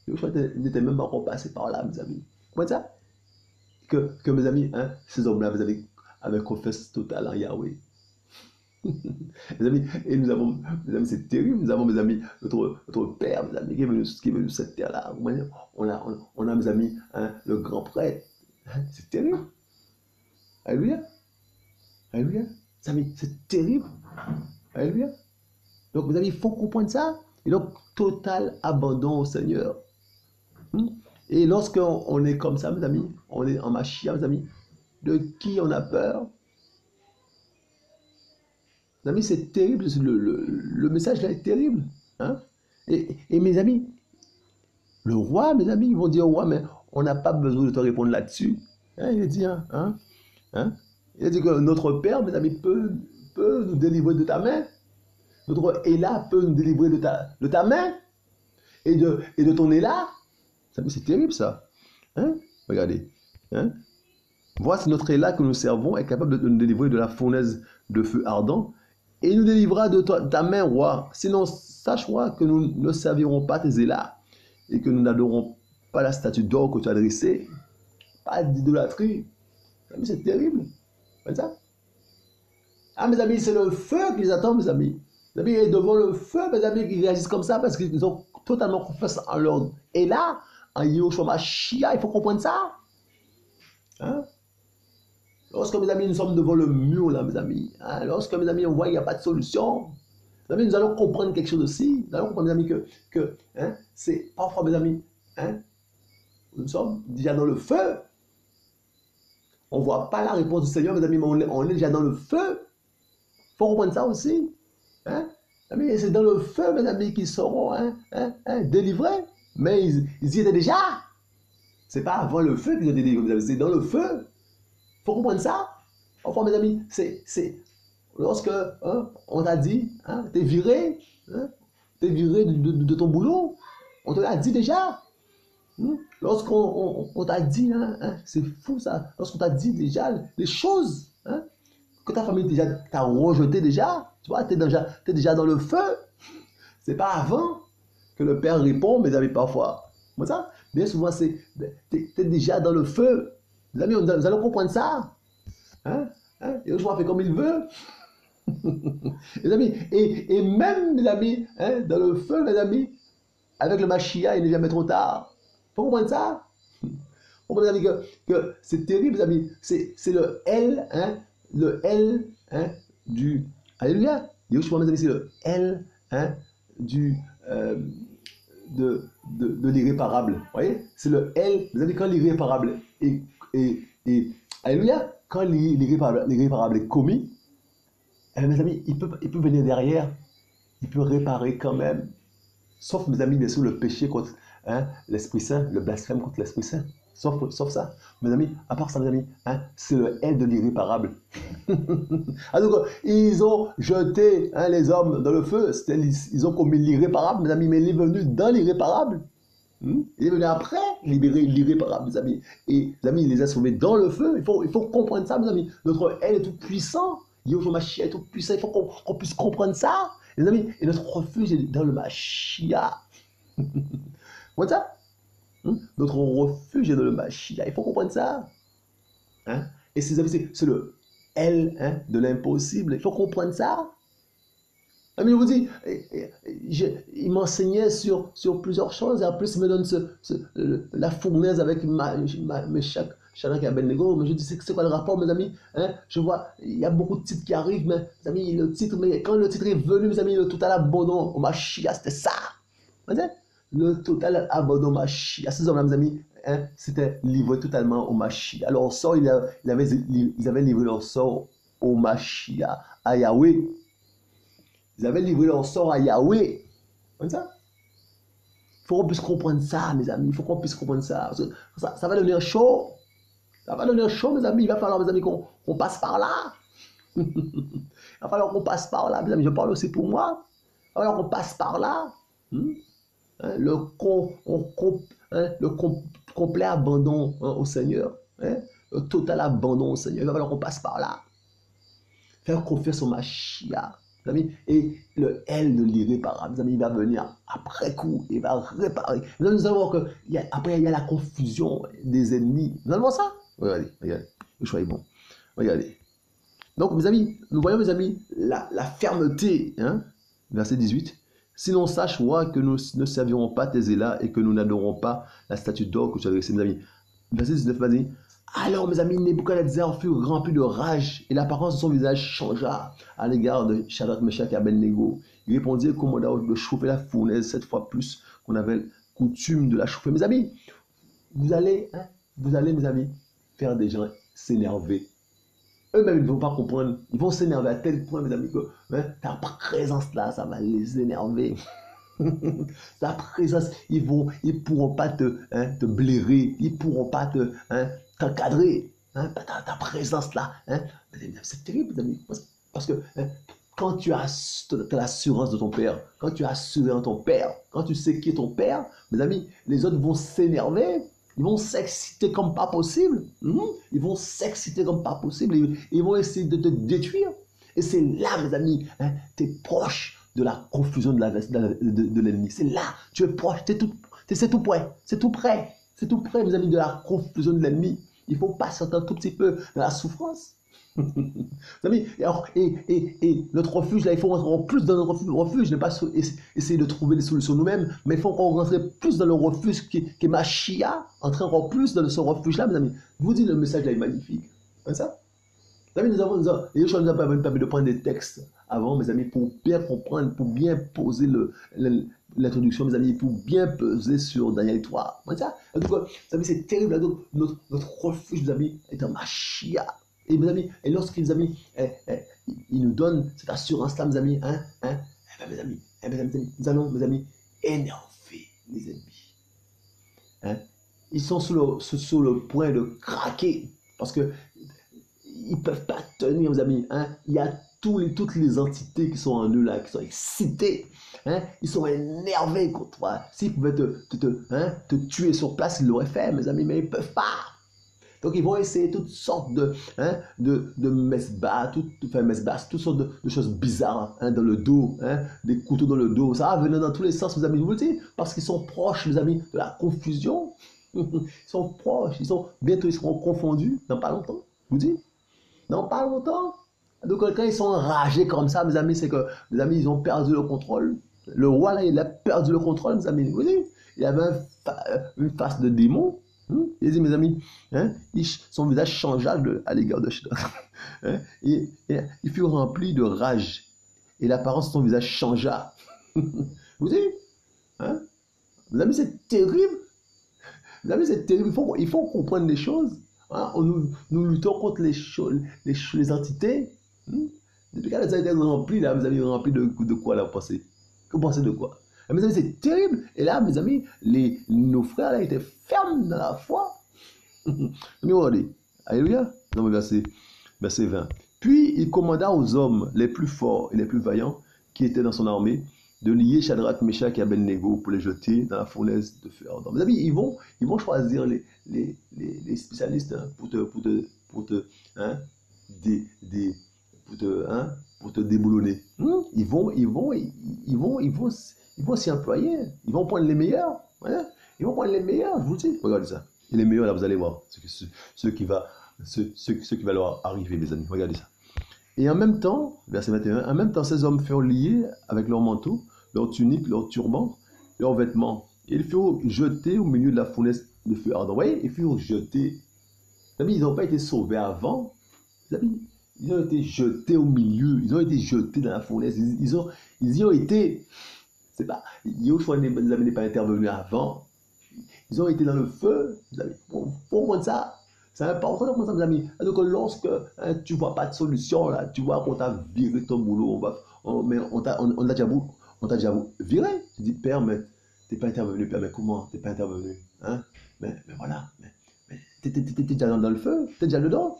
Yahushua n'était même pas encore passé par là, mes amis. Comme ça. Que mes amis, hein, ces hommes-là, vous avez avec confiance totale en Yahweh. Mes amis, et nous avons, mes amis, c'est terrible, nous avons, mes amis, notre Père, mes amis, qui est venu sur cette terre-là. On a, mes amis, hein, le grand prêtre. Hein, c'est terrible. Alléluia. Alléluia. Mes amis, c'est terrible. Alléluia. Donc, mes amis, il faut comprendre ça. Et donc, total abandon au Seigneur. Et lorsqu'on est comme ça, mes amis, on est en Machia, mes amis, de qui on a peur? Mes amis, c'est terrible, le message là est terrible. Hein? Et mes amis, le roi, mes amis, ils vont dire au roi, mais on n'a pas besoin de te répondre là-dessus. Hein, il a dit, il a dit que notre Père, mes amis, peut nous délivrer de ta main. Notre Éla peut nous délivrer de ta main et de ton Éla. C'est terrible ça. Hein? Regardez. Hein? Voici notre Éla que nous servons est capable de nous délivrer de la fournaise de feu ardent et il nous délivrera de ta main, roi. Sinon, sache, roi, que nous ne servirons pas tes Élas et que nous n'adorons pas la statue d'or que tu as dressée. Pas d'idolâtrie. C'est terrible. Comme ça. Ah, mes amis, c'est le feu qui les attend, mes amis. Mes amis, et devant le feu, mes amis, ils réagissent comme ça parce qu'ils ont totalement confiance en leur Éla, en Yahushua Mashiach. Il faut comprendre ça. Hein? Lorsque, mes amis, nous sommes devant le mur, là, mes amis, hein, lorsque, mes amis, on voit qu'il n'y a pas de solution, mes amis, nous allons comprendre quelque chose aussi. Nous allons comprendre, mes amis, que hein, c'est parfois, mes amis, hein, nous sommes déjà dans le feu. On ne voit pas la réponse du Seigneur, mes amis, mais on est déjà dans le feu. Il faut comprendre ça aussi. Hein? C'est dans le feu, mes amis, qu'ils seront délivrés. Mais ils y étaient déjà. Ce n'est pas avant le feu qu'ils ont été délivrés, mes amis, c'est dans le feu. Il faut comprendre ça. Enfin, mes amis, c'est lorsque on t'a dit, t'es viré, t'es viré de ton boulot, on te l'a dit déjà. Lorsqu'on t'a dit, c'est fou ça, lorsqu'on t'a dit déjà les choses, que ta famille déjà t'a rejeté déjà, tu vois, t'es déjà dans le feu. C'est pas avant que le Père répond, mes amis, parfois. Comme ça, bien souvent, t'es déjà dans le feu. Les amis, nous allons comprendre ça. Et je vois fait comme il veut. Les amis, et même, mes amis, dans le feu, mes amis, avec le Mashiach, il n'est jamais trop tard. Faut comprendre ça. Vous comprenez, mes amis, que c'est terrible, mes amis. C'est le L, le L du... Alléluia. Yahushua, mes amis, c'est le L du... de l'irréparable. Vous voyez? C'est le L, mes amis, quand l'irréparable et alléluia, quand l'irréparable est commis, mes amis, il peut venir derrière, il peut réparer quand même. Sauf, mes amis, bien sûr, le péché contre l'Esprit Saint, le blasphème contre l'Esprit Saint. Sauf ça. Mes amis, à part ça, mes amis, c'est le L de l'irréparable. Alors, ils ont jeté les hommes dans le feu, ils ont commis l'irréparable, mes amis, mais il est venu dans l'irréparable. Il est venu après libérer l'irréparable, mes amis. Et, mes amis, il les a sauvés dans le feu. Il faut comprendre ça, mes amis. Notre L est tout puissant. Yahushua Mashiach est tout puissant. Il faut qu'on puisse comprendre ça. Les amis, et notre refuge est dans le Mashiach. Vous comprenez ça? Notre refuge est dans le Mashiach. Il faut comprendre ça. Et ces amis, c'est le L de l'impossible. Il faut comprendre ça. Mais je vous dis, il m'enseignait sur plusieurs choses. Et en plus, il me donne la fournaise avec Shadrach et Abednego, mais je dis, c'est quoi le rapport, mes amis? Hein? Je vois, il y a beaucoup de titres qui arrivent, mais, mes amis, le titre, mais quand le titre est venu, mes amis, le total abandon au Mashiach, c'était ça. Vous voyez? Le total abandon au Mashiach. Ces hommes-là, mes amis, hein, c'était livré totalement au Mashiach. Alors, au sort, ils avaient livré leur sort au Mashiach, à Yahweh. Ils avaient livré leur sort à Yahweh. Comme ça? Il faut qu'on puisse comprendre ça, mes amis. Il faut qu'on puisse comprendre ça. Parce que ça va devenir chaud. Ça va devenir chaud, mes amis. Il va falloir, mes amis, qu'on passe par là. Il va falloir qu'on passe par là, mes amis. Je parle aussi pour moi. Il va falloir qu'on passe par là. Hein, le complet abandon, hein, au Seigneur. Hein, le total abandon au Seigneur. Il va falloir qu'on passe par là. Faire confiance au Mashiach. Et le L de l'irréparable, il va venir après coup, il va réparer. Nous allons voir qu'après, il y a la confusion des ennemis. Nous allons voir ça? Regardez, regardez. Le choix est bon. Regardez. Donc, mes amis, nous voyons, mes amis, la fermeté. Hein? Verset 18. Sinon, sache, moi, que nous ne servirons pas tes élats et que nous n'adorons pas la statue d'or que tu as dressée, mes amis. Verset 19, vas-y. Alors, mes amis, Nebuchadnezzar fut rempli de rage et l'apparence de son visage changea à l'égard de Shadrach, Meshach et Abednego. Il répondit au commandant de chauffer la fournaise 7 fois plus qu'on avait coutume de la chauffer. Mes amis, vous allez, mes amis, faire des gens s'énerver. Eux-mêmes, ils ne vont pas comprendre. Ils vont s'énerver à tel point, mes amis, que ta présence là, ça va les énerver. Ta présence, ils pourront pas te blairer, ils pourront pas t'encadrer. Ta présence là, c'est terrible, mes amis. Parce que quand tu as l'assurance de ton père, quand tu as assuré en ton père, quand tu sais qui est ton père, mes amis, les autres vont s'énerver. Ils vont s'exciter comme pas possible. Ils vont s'exciter comme pas possible. Ils vont essayer de te détruire. Et c'est là, mes amis, tu es proche de la confusion de l'ennemi. C'est là, tu es proche, c'est tout près. C'est tout près. C'est tout près, mes amis, de la confusion de l'ennemi. Il faut patienter un tout petit peu dans la souffrance. Amis, et notre refuge, là, il faut rentrer plus dans notre refuge, ne pas essayer de trouver des solutions nous-mêmes, mais il faut qu'on rentre plus dans le refuge qui est Mashiach, entrer encore plus dans ce refuge-là, mes amis. Je vous dis, le message là est magnifique. C'est ça? Mes amis, et je nous a permis de prendre des textes avant, mes amis, pour bien comprendre, pour bien poser l'introduction, mes amis, pour bien peser sur Daniel 3. C'est ça? En tout cas, mes amis, c'est terrible. Donc, notre refuge, mes amis, est un Mashiach. Et mes amis, et lorsqu'ils ils nous donnent cette assurance-là, mes amis, mes amis, nous allons, mes amis, énerver les ennemis. Ils sont sur le point de craquer parce que ils ne peuvent pas tenir, mes amis. Il y a toutes les entités qui sont en eux là, qui sont excitées. Ils sont énervés contre toi. S'ils pouvaient te tuer sur place, ils l'auraient fait, mes amis, mais ils ne peuvent pas. Donc, ils vont essayer toutes sortes de mesbas, toutes sortes de choses bizarres dans le dos, des couteaux dans le dos. Ça va venir dans tous les sens, mes amis. Vous le dites, parce qu'ils sont proches, mes amis, de la confusion. Ils sont proches. Bientôt, ils seront confondus. Dans pas longtemps. Je vous dis. Dans pas longtemps. Donc, quand ils sont enragés comme ça, mes amis, c'est que, mes amis, ils ont perdu le contrôle. Le roi, là, il a perdu le contrôle, mes amis. Vous dites, il avait une face de démon. Il dit, mes amis, son visage changea à l'égard de Shadrach. Il fut rempli de rage et l'apparence de son visage changea. Vous dites, mes amis, c'est terrible. Mes amis, c'est terrible. Il faut comprendre les choses. Nous luttons contre les entités. Depuis quand les entités sont remplies, là, mes amis, remplis de quoi, là, vous pensez? Vous pensez de quoi? Mes amis, c'est terrible. Et là, mes amis, nos frères là étaient fermes dans la foi. Regardez. Alléluia. Dans le verset 20. Puis il commanda aux hommes les plus forts et les plus vaillants qui étaient dans son armée de lier Shadrach, Meshach et Abednego pour les jeter dans la fournaise de feu ardent. Mes amis, ils vont choisir les spécialistes pour te déboulonner. Ils vont s'y employer. Ils vont prendre les meilleurs. Ils vont prendre les meilleurs, je vous le dis. Regardez ça. Et les meilleurs, là, vous allez voir ce qui va leur arriver, mes amis. Regardez ça. Et en même temps, verset 21, en même temps, ces hommes furent liés avec leurs manteaux, leurs tuniques, leurs turbans, leurs vêtements. Et ils furent jetés au milieu de la fournaise de feu ardent. Vous voyez, ils furent jetés. Les amis, ils n'ont pas été sauvés avant. Les amis, ils ont été jetés au milieu. Ils ont été jetés dans la fournaise. Ils y ont été. C'est pas. Yoshua n'est pas intervenu avant. Ils ont été dans le feu. Les amis, faut comprendre ça. C'est important de comprendre ça, mes amis. Donc, lorsque tu ne vois pas de solution, là, tu vois qu'on t'a viré ton boulot, mais on t'a déjà viré. Tu dis, Père, mais tu n'es pas intervenu. Père, mais comment tu n'es pas intervenu, hein? Mais voilà. Mais tu es déjà dans le feu. Tu es déjà dedans.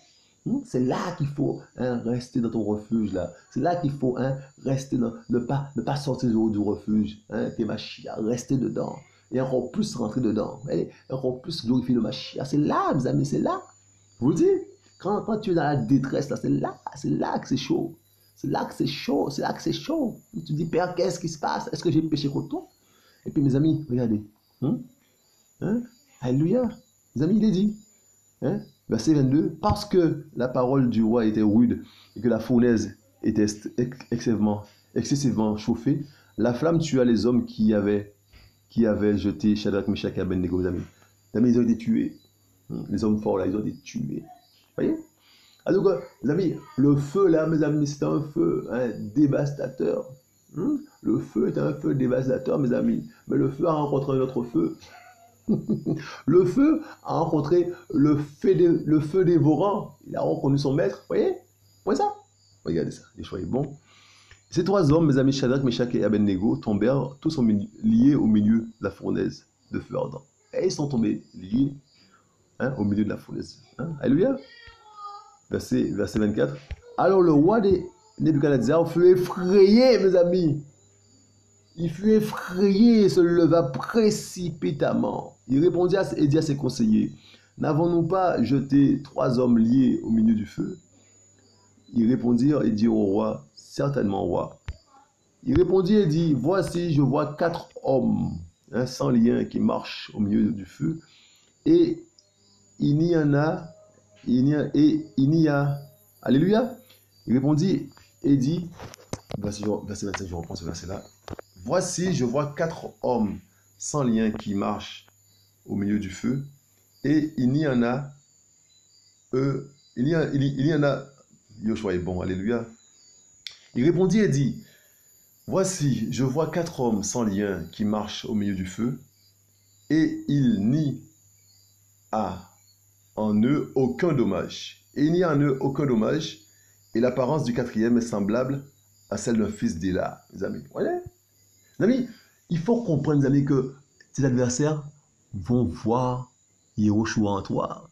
C'est là qu'il faut rester dans ton refuge. Là. C'est là qu'il faut rester dans, ne pas sortir du refuge. T'es Machia, rester dedans. Et encore plus rentrer dedans. Et encore plus glorifier le Machia. C'est là, mes amis, c'est là. Je vous le dis, quand tu es dans la détresse, là, c'est là que c'est chaud. C'est là que c'est chaud. C'est là que c'est chaud. Et tu te dis, Père, qu'est-ce qui se passe? Est-ce que j'ai péché contre toi? Et puis, mes amis, regardez. Alléluia. Mes amis, il est dit. Verset 22, parce que la parole du roi était rude et que la fournaise était excessivement chauffée, la flamme tua les hommes qui avaient jeté Shadrach, Meshach et Abednego, mes amis. Les amis, ils ont été tués. Les hommes forts, là, ils ont été tués. Vous voyez? Alors, les amis, le feu, là, mes amis, c'est un feu dévastateur. Le feu est un feu dévastateur, mes amis. Mais le feu a rencontré un autre feu. Le feu a rencontré le feu dévorant. Il a reconnu son maître. Vous voyez? Voyez ça? Regardez ça. Les choix est bon. Ces trois hommes, mes amis Shadrach, Meshach et Abednego, tombèrent tous liés au milieu de la fournaise de feu ardent. Et ils sont tombés liés au milieu de la fournaise. Alléluia. Verset 24. Alors le roi des Nebuchadnezzar fut effrayé, mes amis. Il fut effrayé et se leva précipitamment. Il répondit et dit à ses conseillers, n'avons-nous pas jeté trois hommes liés au milieu du feu? Ils répondirent et dirent au roi, certainement roi. Il répondit et dit, voici, je vois quatre hommes sans lien qui marchent au milieu du feu, et il n'y a, alléluia. Il répondit et dit, verset 25, je reprends ce verset-là. Voici, je vois quatre hommes sans lien qui marchent au milieu du feu, et il y en a, Yoshua est bon, alléluia. Il répondit et dit, voici, je vois quatre hommes sans lien qui marchent au milieu du feu, et il n'y a en eux aucun dommage. Et l'apparence du quatrième est semblable à celle d'un fils d'Éla, mes amis. Voyez? Les amis, il faut comprendre, les amis, que tes adversaires vont voir Yehoshua en toi.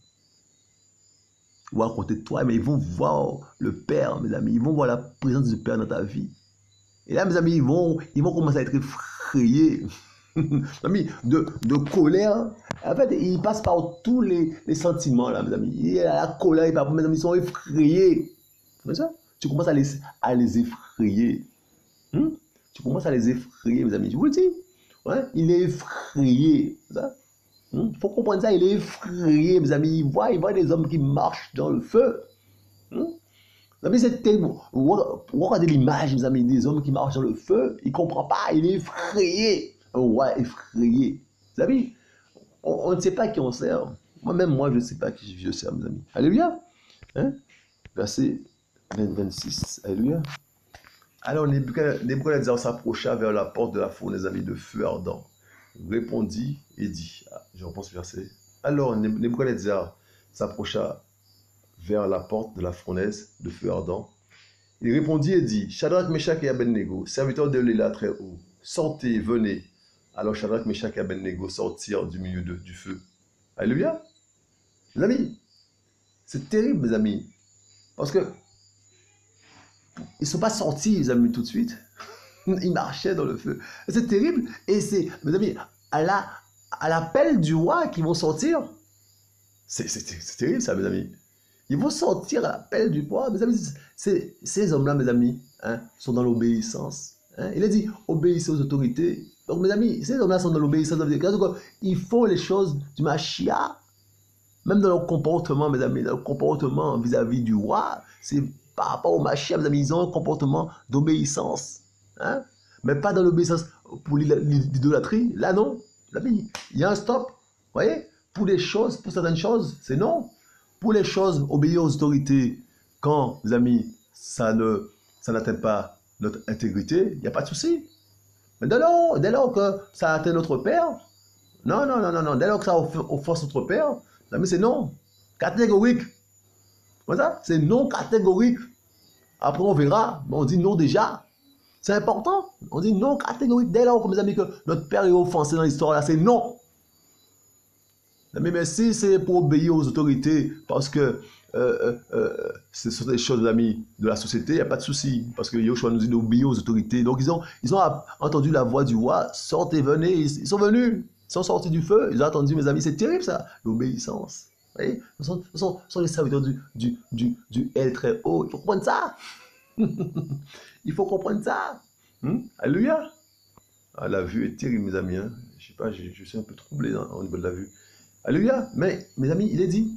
Ou à côté de toi, mais ils vont voir le Père, mes amis. Ils vont voir la présence du Père dans ta vie. Et là, mes amis, ils vont commencer à être effrayés. Amis, de colère. En fait, ils passent par tous les sentiments, là, mes amis. Il y a la colère, mes amis, ils sont effrayés. C'est ça? Tu commences à les effrayer. Tu commences à les effrayer, mes amis. Je vous le dis. Ouais? Il est effrayé. Il faut comprendre ça. Il est effrayé, mes amis. Il voit des hommes qui marchent dans le feu. Mes amis, c'est tellement. Regardez l'image, mes amis, des hommes qui marchent dans le feu. Il ne comprend pas. Il est effrayé. Un roi effrayé. Mes amis, on ne sait pas qui on sert. Moi-même, je ne sais pas qui je sers, mes amis. Alléluia. Verset 26. Alléluia. Alors Nebuchadnezzar s'approcha vers la porte de la fournaise, amis, de feu ardent. Il répondit et dit, je reprends ce verset. Alors Nebuchadnezzar s'approcha vers la porte de la fournaise de feu ardent. Il répondit et dit, Shadrach, Meshach et Abednego, serviteurs de l'Éla très haut, sortez, venez. Alors Shadrach, Meshach et Abednego sortirent du milieu du feu. Alléluia. Mes amis, c'est terrible, mes amis, parce que ils ne sont pas sortis, les amis, tout de suite. Ils marchaient dans le feu. C'est terrible. Et c'est, mes amis, à l'appel du roi qu'ils vont sortir. C'est terrible, ça, mes amis. Ils vont sortir à l'appel du roi. Mes amis, ces hommes-là, mes amis, sont dans l'obéissance. Il a dit, obéissez aux autorités. Donc, mes amis, ces hommes-là sont dans l'obéissance. Donc, ils font les choses du Machia. Même dans leur comportement, mes amis, dans leur comportement vis-à-vis du roi, c'est par rapport au Machia, mes amis, ils ont un comportement d'obéissance. Mais pas dans l'obéissance pour l'idolâtrie. Là, non. Il y a un stop. Vous voyez? Pour des choses, pour certaines choses, c'est non. Pour les choses, obéir aux autorités, quand, les amis, ça n'atteint pas notre intégrité, il n'y a pas de souci. Mais dès lors que ça atteint notre Père, non, non, non, non, non, dès lors que ça offense notre Père, les amis, c'est non. Catégorique. Voilà, c'est non catégorique. Après, on verra, mais on dit non déjà. C'est important. On dit non catégorique. Dès lors, mes amis, que notre Père est offensé dans l'histoire là, c'est non. Mais si c'est pour obéir aux autorités, parce que ce sont des choses, amis, de la société, il n'y a pas de souci. Parce que Yoshua nous dit d'obéir aux autorités. Donc, ils ont entendu la voix du roi. Sortez, venez. Ils sont venus. Ils sont sortis du feu. Ils ont entendu, mes amis. C'est terrible, ça. L'obéissance. Vous voyez, ce sont les serviteurs du L très haut. Il faut comprendre ça. Il faut comprendre ça. Alléluia. Ah, la vue est terrible, mes amis. Hein. Je sais pas, je suis un peu troublé au niveau de la vue. Alléluia. Mais, mes amis, il est dit,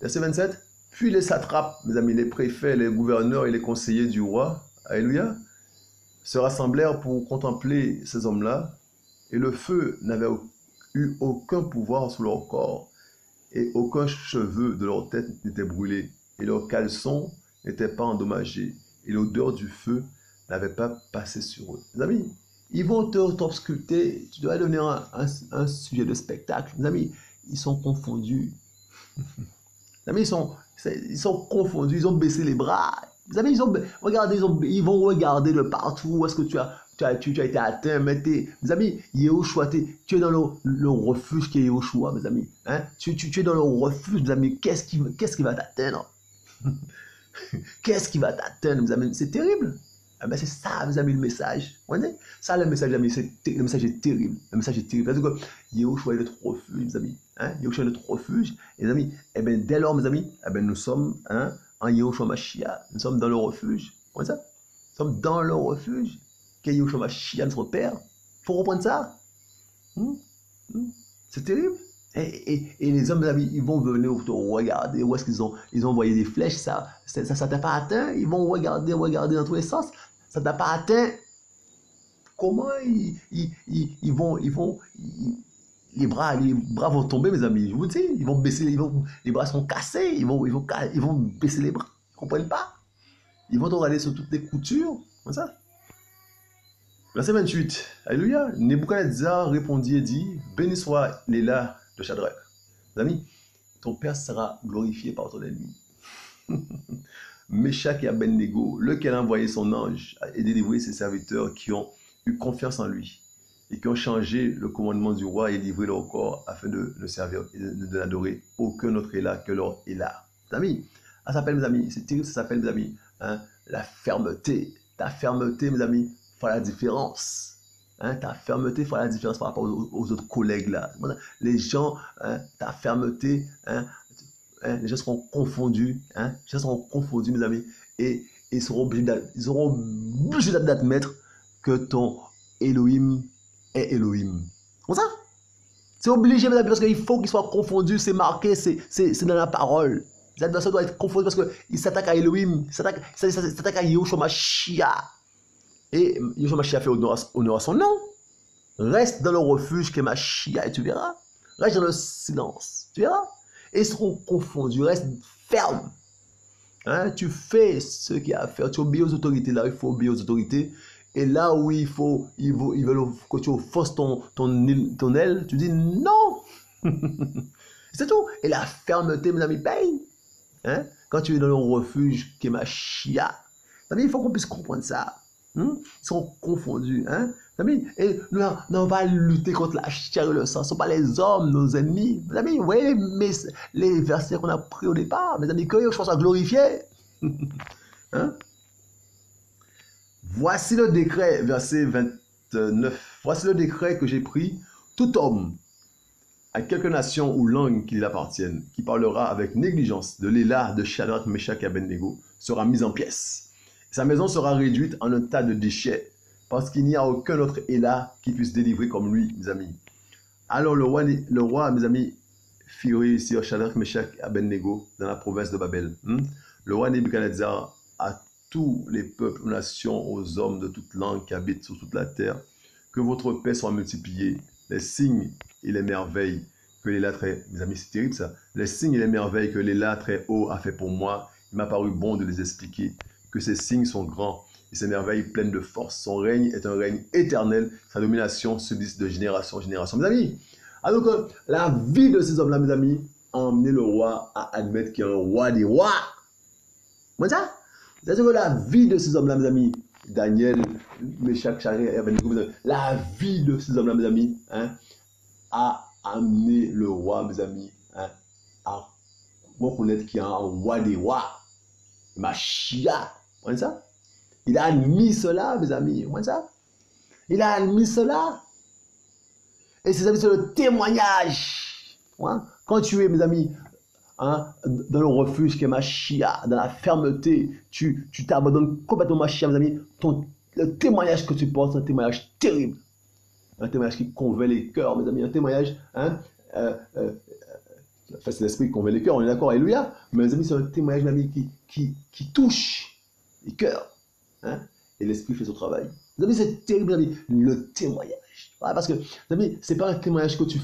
verset 27, puis les satrapes, mes amis, les préfets, les gouverneurs et les conseillers du roi, alléluia, se rassemblèrent pour contempler ces hommes-là, et le feu n'avait eu aucun pouvoir sur leur corps, et aucun cheveu de leur tête n'était brûlé, et leurs caleçons n'étaient pas endommagés, et l'odeur du feu n'avait pas passé sur eux. Mes amis, ils vont t'obsculter, tu dois devenir un sujet de spectacle. Mes amis, ils sont confondus. Les amis, ils sont confondus, ils ont baissé les bras. Les amis, ils vont regarder de partout où est-ce que tu as été atteint. Mais mes amis, Yehoshua, tu es dans le refuge qui est Yehoshua, mes amis. Hein? Tu es dans le refuge, mes amis. Qu'est-ce qui va t'atteindre? Qu'est-ce qui va t'atteindre, mes amis? C'est terrible. Ah ben c'est ça, mes amis, le message. Vous voyez? Ça, le message, mes amis, le message est terrible. Le message est terrible. Parce que Yehoshua est notre refuge, mes amis. Hein? Yehoshua est notre refuge. Et les amis, eh ben, dès lors, mes amis, eh ben, nous sommes en Yehoshua Mashiach. Nous sommes dans le refuge. Vous voyez ça? Nous sommes dans le refuge. Qu'est Yehoshua Mashiach, notre Père? Il faut reprendre ça. C'est terrible. Et les hommes, mes amis, ils vont venir te regarder. Où est-ce qu'ils ont envoyé des flèches? Ça t'a pas atteint? Ils vont regarder dans tous les sens. Ça t'a pas atteint? Comment ils vont les bras vont tomber, mes amis. Je vous dis, ils vont baisser, les bras sont cassés. Ils vont baisser les bras. Ils ne comprennent pas. Ils vont te regarder sur toutes les coutures. Comme ça. Verset 28. Alléluia. Nebuchadnezzar répondit et dit, béni soit l'élah de Shadrach. Mes amis, ton Père sera glorifié par ton ennemi. Meshach et Abednego, lequel a envoyé son ange et délivré ses serviteurs qui ont eu confiance en lui et qui ont changé le commandement du roi et livré leur corps afin de ne servir et de n'adorer aucun autre élah que leur élah. Mes amis, ça s'appelle, mes amis, c'est terrible, ça s'appelle, mes amis, la fermeté. Ta fermeté, mes amis, fait la différence. Ta fermeté fera la différence par rapport aux autres collègues là. Les gens, ta fermeté, les gens seront confondus, mes amis, et ils auront obligé d'admettre que ton Elohim est Elohim. Comme ça? C'est obligé, mes amis, parce qu'il faut qu'ils soient confondus, c'est marqué, c'est dans la parole. Les adversaires doivent être confondus parce qu'ils s'attaquent à Elohim, ils s'attaquent à Yehoshua Mashiach. Et Yehoshua Mashiach fait honneur à son nom. Reste dans le refuge qu'est Mashiach et tu verras. Reste dans le silence, tu verras. Et ils seront confondus, reste ferme. Tu fais ce qu'il y a à faire, tu obéis aux autorités, là il faut obéir aux autorités. Et là où ils veulent que tu offenses ton aile, tu dis non. C'est tout. Et la fermeté, mes amis, paye. Quand tu es dans le refuge qu'est Mashiach. Il faut qu'on puisse comprendre ça. Ils sont confondus. Et nous n'avons pas lutter contre la chair et le sang. Ce ne sont pas les hommes, nos ennemis. Mes amis, vous voyez les versets qu'on a pris au départ. Mes amis, que je pense à glorifier. Voici le décret, verset 29. Voici le décret que j'ai pris. Tout homme, à quelque nation ou langue qu'il appartienne, qui parlera avec négligence de l'élah de Shadrach, Meshach et Abednego, sera mis en pièces. Sa maison sera réduite en un tas de déchets, parce qu'il n'y a aucun autre élah qui puisse délivrer comme lui, mes amis. Alors le roi, mes amis, fit réussir Shadrach, Meshach et Abednego dans la province de Babel. Le roi Nebuchadnezzar à tous les peuples, aux nations, aux hommes de toute langue qui habitent sur toute la terre, que votre paix soit multipliée, les signes et les merveilles que l'Éla très, mes amis, c'est terrible ça, les signes et les merveilles que l'Éla très haut a fait pour moi, il m'a paru bon de les expliquer, que ces signes sont grands et ces merveilles pleines de force. Son règne est un règne éternel, sa domination subsiste de génération en génération. Mes amis, alors que la vie de ces hommes-là, mes amis, a emmené le roi à admettre qu'il y a un roi des rois. Comment ça? C'est-à-dire que la vie de ces hommes-là, mes amis, Daniel, Meshach, Shadrach et Abednego, la vie de ces hommes-là, mes amis, a amené le roi, mes amis, à reconnaître qu'il y a un roi des rois, Mashiach. Vous voyez ça? Il a admis cela, mes amis. Vous voyez ça? Il a admis cela. Et ces amis, c'est le témoignage. Quand tu es, mes amis, dans le refuge qui est Mashiach, dans la fermeté, tu t'abandonnes complètement Mashiach, mes amis. Le témoignage que tu portes, c'est un témoignage terrible. Un témoignage qui convainc les cœurs, mes amis. Un témoignage, c'est l'esprit qui convainc les cœurs, on est d'accord, alléluia. Mais mes amis, c'est un témoignage, mes amis, qui touche les cœurs. Et l'esprit fait son travail. Mes amis, c'est terrible, mes amis, le témoignage. Parce que, mes amis, c'est pas un témoignage que tu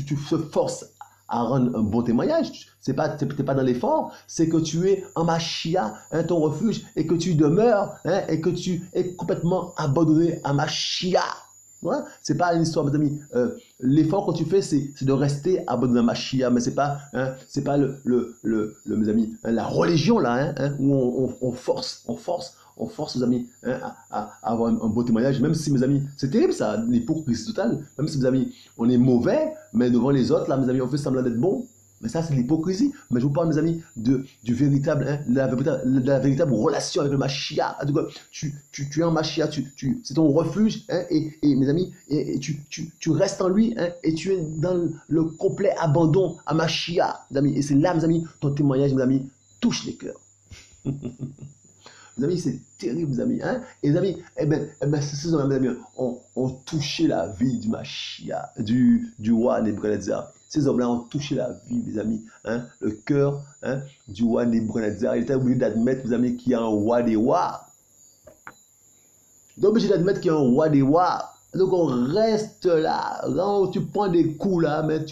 te forces à rendre un bon témoignage. T'es pas dans l'effort, c'est que tu es en Mashiach, ton refuge, et que tu demeures, et que tu es complètement abandonné à Mashiach. C'est pas une histoire, mes amis. L'effort que tu fais, c'est de rester abandonné à Mashiach, mais c'est pas mes amis, la religion là, où on force, mes amis, à avoir un beau témoignage, même si, mes amis, c'est terrible ça, l'hypocrisie totale, même si, mes amis, on est mauvais, mais devant les autres, là, mes amis, on fait semblant d'être bon. Mais ça, c'est l'hypocrisie. Mais je vous parle, mes amis, de la véritable relation avec le Mashiach. En tout cas, tu es en Mashiach, c'est ton refuge, et mes amis, et tu restes en lui, et tu es dans le complet abandon à Mashiach, mes amis. Et c'est là, mes amis, ton témoignage, mes amis, touche les cœurs. Mes amis, c'est terrible, mes amis. Et les amis, ces hommes, mes amis, ont touché la vie du Mashiach, du roi Nebuchadnezzar. Ces hommes-là ont touché la vie, mes amis, le cœur du roi Nebuchadnezzar. Il était obligé d'admettre, mes amis, qu'il y a un roi des rois. Il est obligé d'admettre qu'il y a un roi des rois. Donc on reste là. Là, tu prends des coups là, mais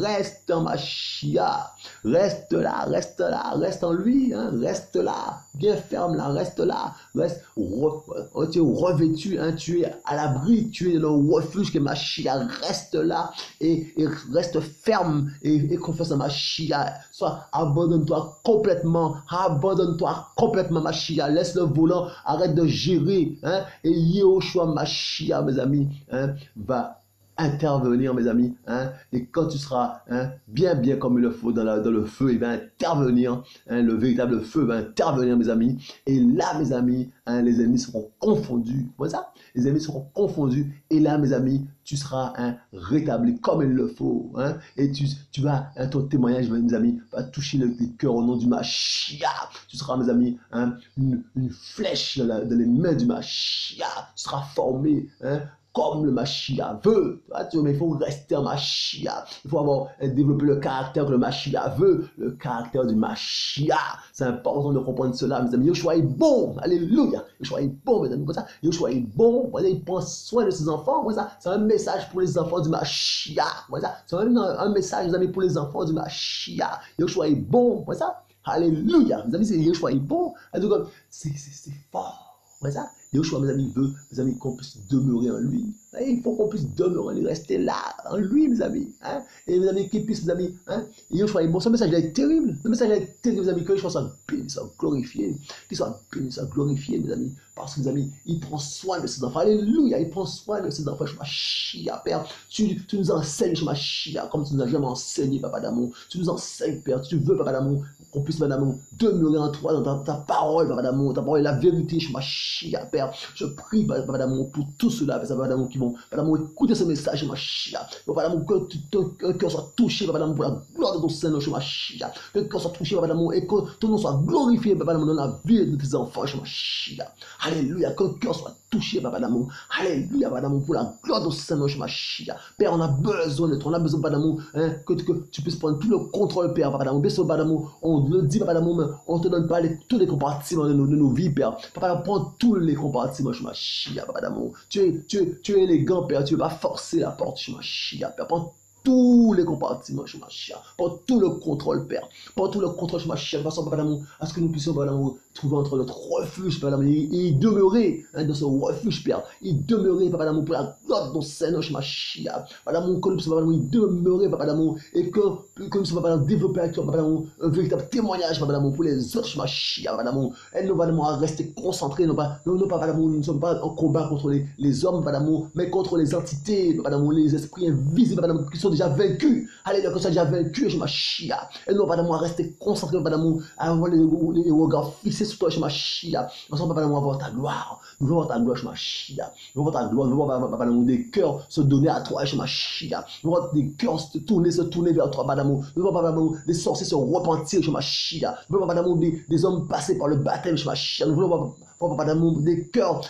reste en Mashiach. Reste là, reste en lui, reste là, bien ferme là, reste là, tu es revêtu, tu es à l'abri, tu es dans le refuge que Mashiach, reste là et reste ferme et confesse à Mashiach. Soit abandonne-toi complètement Mashiach, laisse le volant, arrête de gérer, et Yehoshua Mashiach, mes amis, va intervenir, mes amis, et quand tu seras bien comme il le faut dans le feu, il va intervenir, le véritable feu va intervenir, mes amis, et là, mes amis, les ennemis seront confondus. Voilà ça, les ennemis seront confondus, et là, mes amis, tu seras rétabli comme il le faut, et tu vas, ton témoignage, mes amis, va toucher le cœur au nom du Mashiach. Tu seras, mes amis, une flèche dans les mains du Mashiach. Tu seras formé, comme le Mashiach veut. Mais il faut rester en Mashiach. Il faut développer le caractère que le Mashiach veut, le caractère du Mashiach. C'est important de comprendre cela, mes amis. Yoshua est bon. Alléluia. Yoshua est bon, mes amis. Yoshua est bon. Il prend soin de ses enfants. C'est un message pour les enfants du Mashiach. C'est un message, mes amis, pour les enfants du Mashiach. Yoshua est bon. Alléluia. Mes amis, Yoshua est bon. C'est fort. Yoshua, mes amis, veut, mes amis, qu'on puisse demeurer en lui. Il faut qu'on puisse demeurer en lui, rester là, en lui, mes amis. Et mes amis, qu'il puisse, mes amis, Yoshua est bon. Ce message est terrible. Ce message est terrible, mes amis, que Yoshua soit béni, soit glorifié. Qu'il soit béni, soit glorifié, mes amis. Parce que, mes amis, il prend soin de ses enfants. Alléluia, il prend soin de ses enfants. Mashiach, Père, tu nous enseignes, Mashiach, comme tu nous as jamais enseigné, Papa d'amour. Tu nous enseignes, Père, tu veux, Papa d'amour, qu'on puisse, Papa d'amour, demeurer en toi, dans ta parole, Papa d'amour. Ta parole est la vérité, Mashiach, Père. Je prie, Papa d'amour, pour tous ceux-là, Papa d'amour, qui vont, Papa d'amour, écouter ce message, Mashiach. Papa d'amour, que ton cœur soit touché, Papa d'amour, pour la gloire de ton Seigneur, Mashiach. Que ton cœur soit touché, Papa d'amour, et que ton nom soit glorifié, Papa d'amour, dans la vie de tes enfants, Mashiach. Alléluia, que ton cœur soit toucher, papa d'amour. Alléluia, papa d'amour, pour la gloire de Saint Machia. Père, on a besoin de toi, on a besoin, papa d'amour, hein, que tu puisses prendre tout le contrôle, Père, papa d'amour. Papa d'amour, on le dit, papa d'amour, mais on te donne pas tous les compartiments de nos vies, Père. Papa, prends tous les compartiments, Machia, papa d'amour. Tu es élégant, Père, tu ne veux pas forcer la porte, Machia, Père. Prends tous les compartiments, Machia. Prends tout le contrôle, Père. Prends tout le contrôle, Machia. De façon, papa d'amour, à ce que nous puissions, papa d'amour, trouver entre notre refuge, papa d'amour, et demeurer hein, dans ce refuge, Père. Et demeurer, papa d'amour, pour la gloire de ton Seigneur, Machia. Papa d'amour, que nous puissions, papa d'amour, demeurer, papa d'amour, et que nous puissions, papa d'amour, développer avec toi, papa d'amour, un véritable témoignage, papa d'amour, pour les autres, Machia, papa d'amour. Elle nous va à rester concentrés, non pas, papa d'amour, nous ne sommes pas en combat contre les hommes, papa d'amour, mais contre les entités, papa d'amour, les esprits invisibles, papa d'amour, qui sont déjà vaincus. Alléluia, que ça déjà vaincu, Machia. Elle nous va à rester concentrés, papa d'amour, à avoir les regards fixés sur toi, Machia. Nous sommes, papa d'amour, avoir ta gloire. Nous voulons avoir ta gloire, Machia. Nous voulons ta gloire, nous voulons, papa d'amour, des cœurs se donner à toi, Machia. Nous voulons des cœurs se tourner vers toi, papa d'amour. Nous voulons, papa d'amour, des sorciers se repentir, Machia. Nous voulons, papa d'amour, des hommes passer par le baptême, Machia. Nous voulons, papa d'amour, des cœurs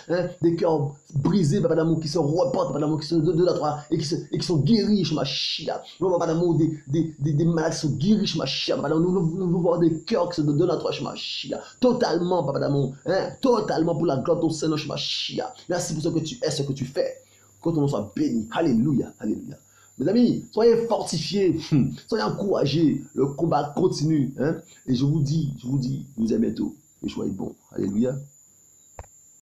brisés, papa d'amour, qui se repentent, papa d'amour, qui se donnent à toi et qui sont guéris, Machia. Nous voulons, papa d'amour, des malades qui sont guéris, Machia. Nous voulons des cœurs qui se donnent à toi, Machia. Totalement, papa d'amour, hein, totalement pour la gloire de ton Seigneur, Machia. Merci pour ce que tu es, ce que tu fais. Que ton nom soit béni. Alléluia, alléluia. Mes amis, soyez fortifiés, soyez encouragés. Le combat continue. Hein? Et je vous dis, je vous dis à bientôt. Et soyez bon. Alléluia.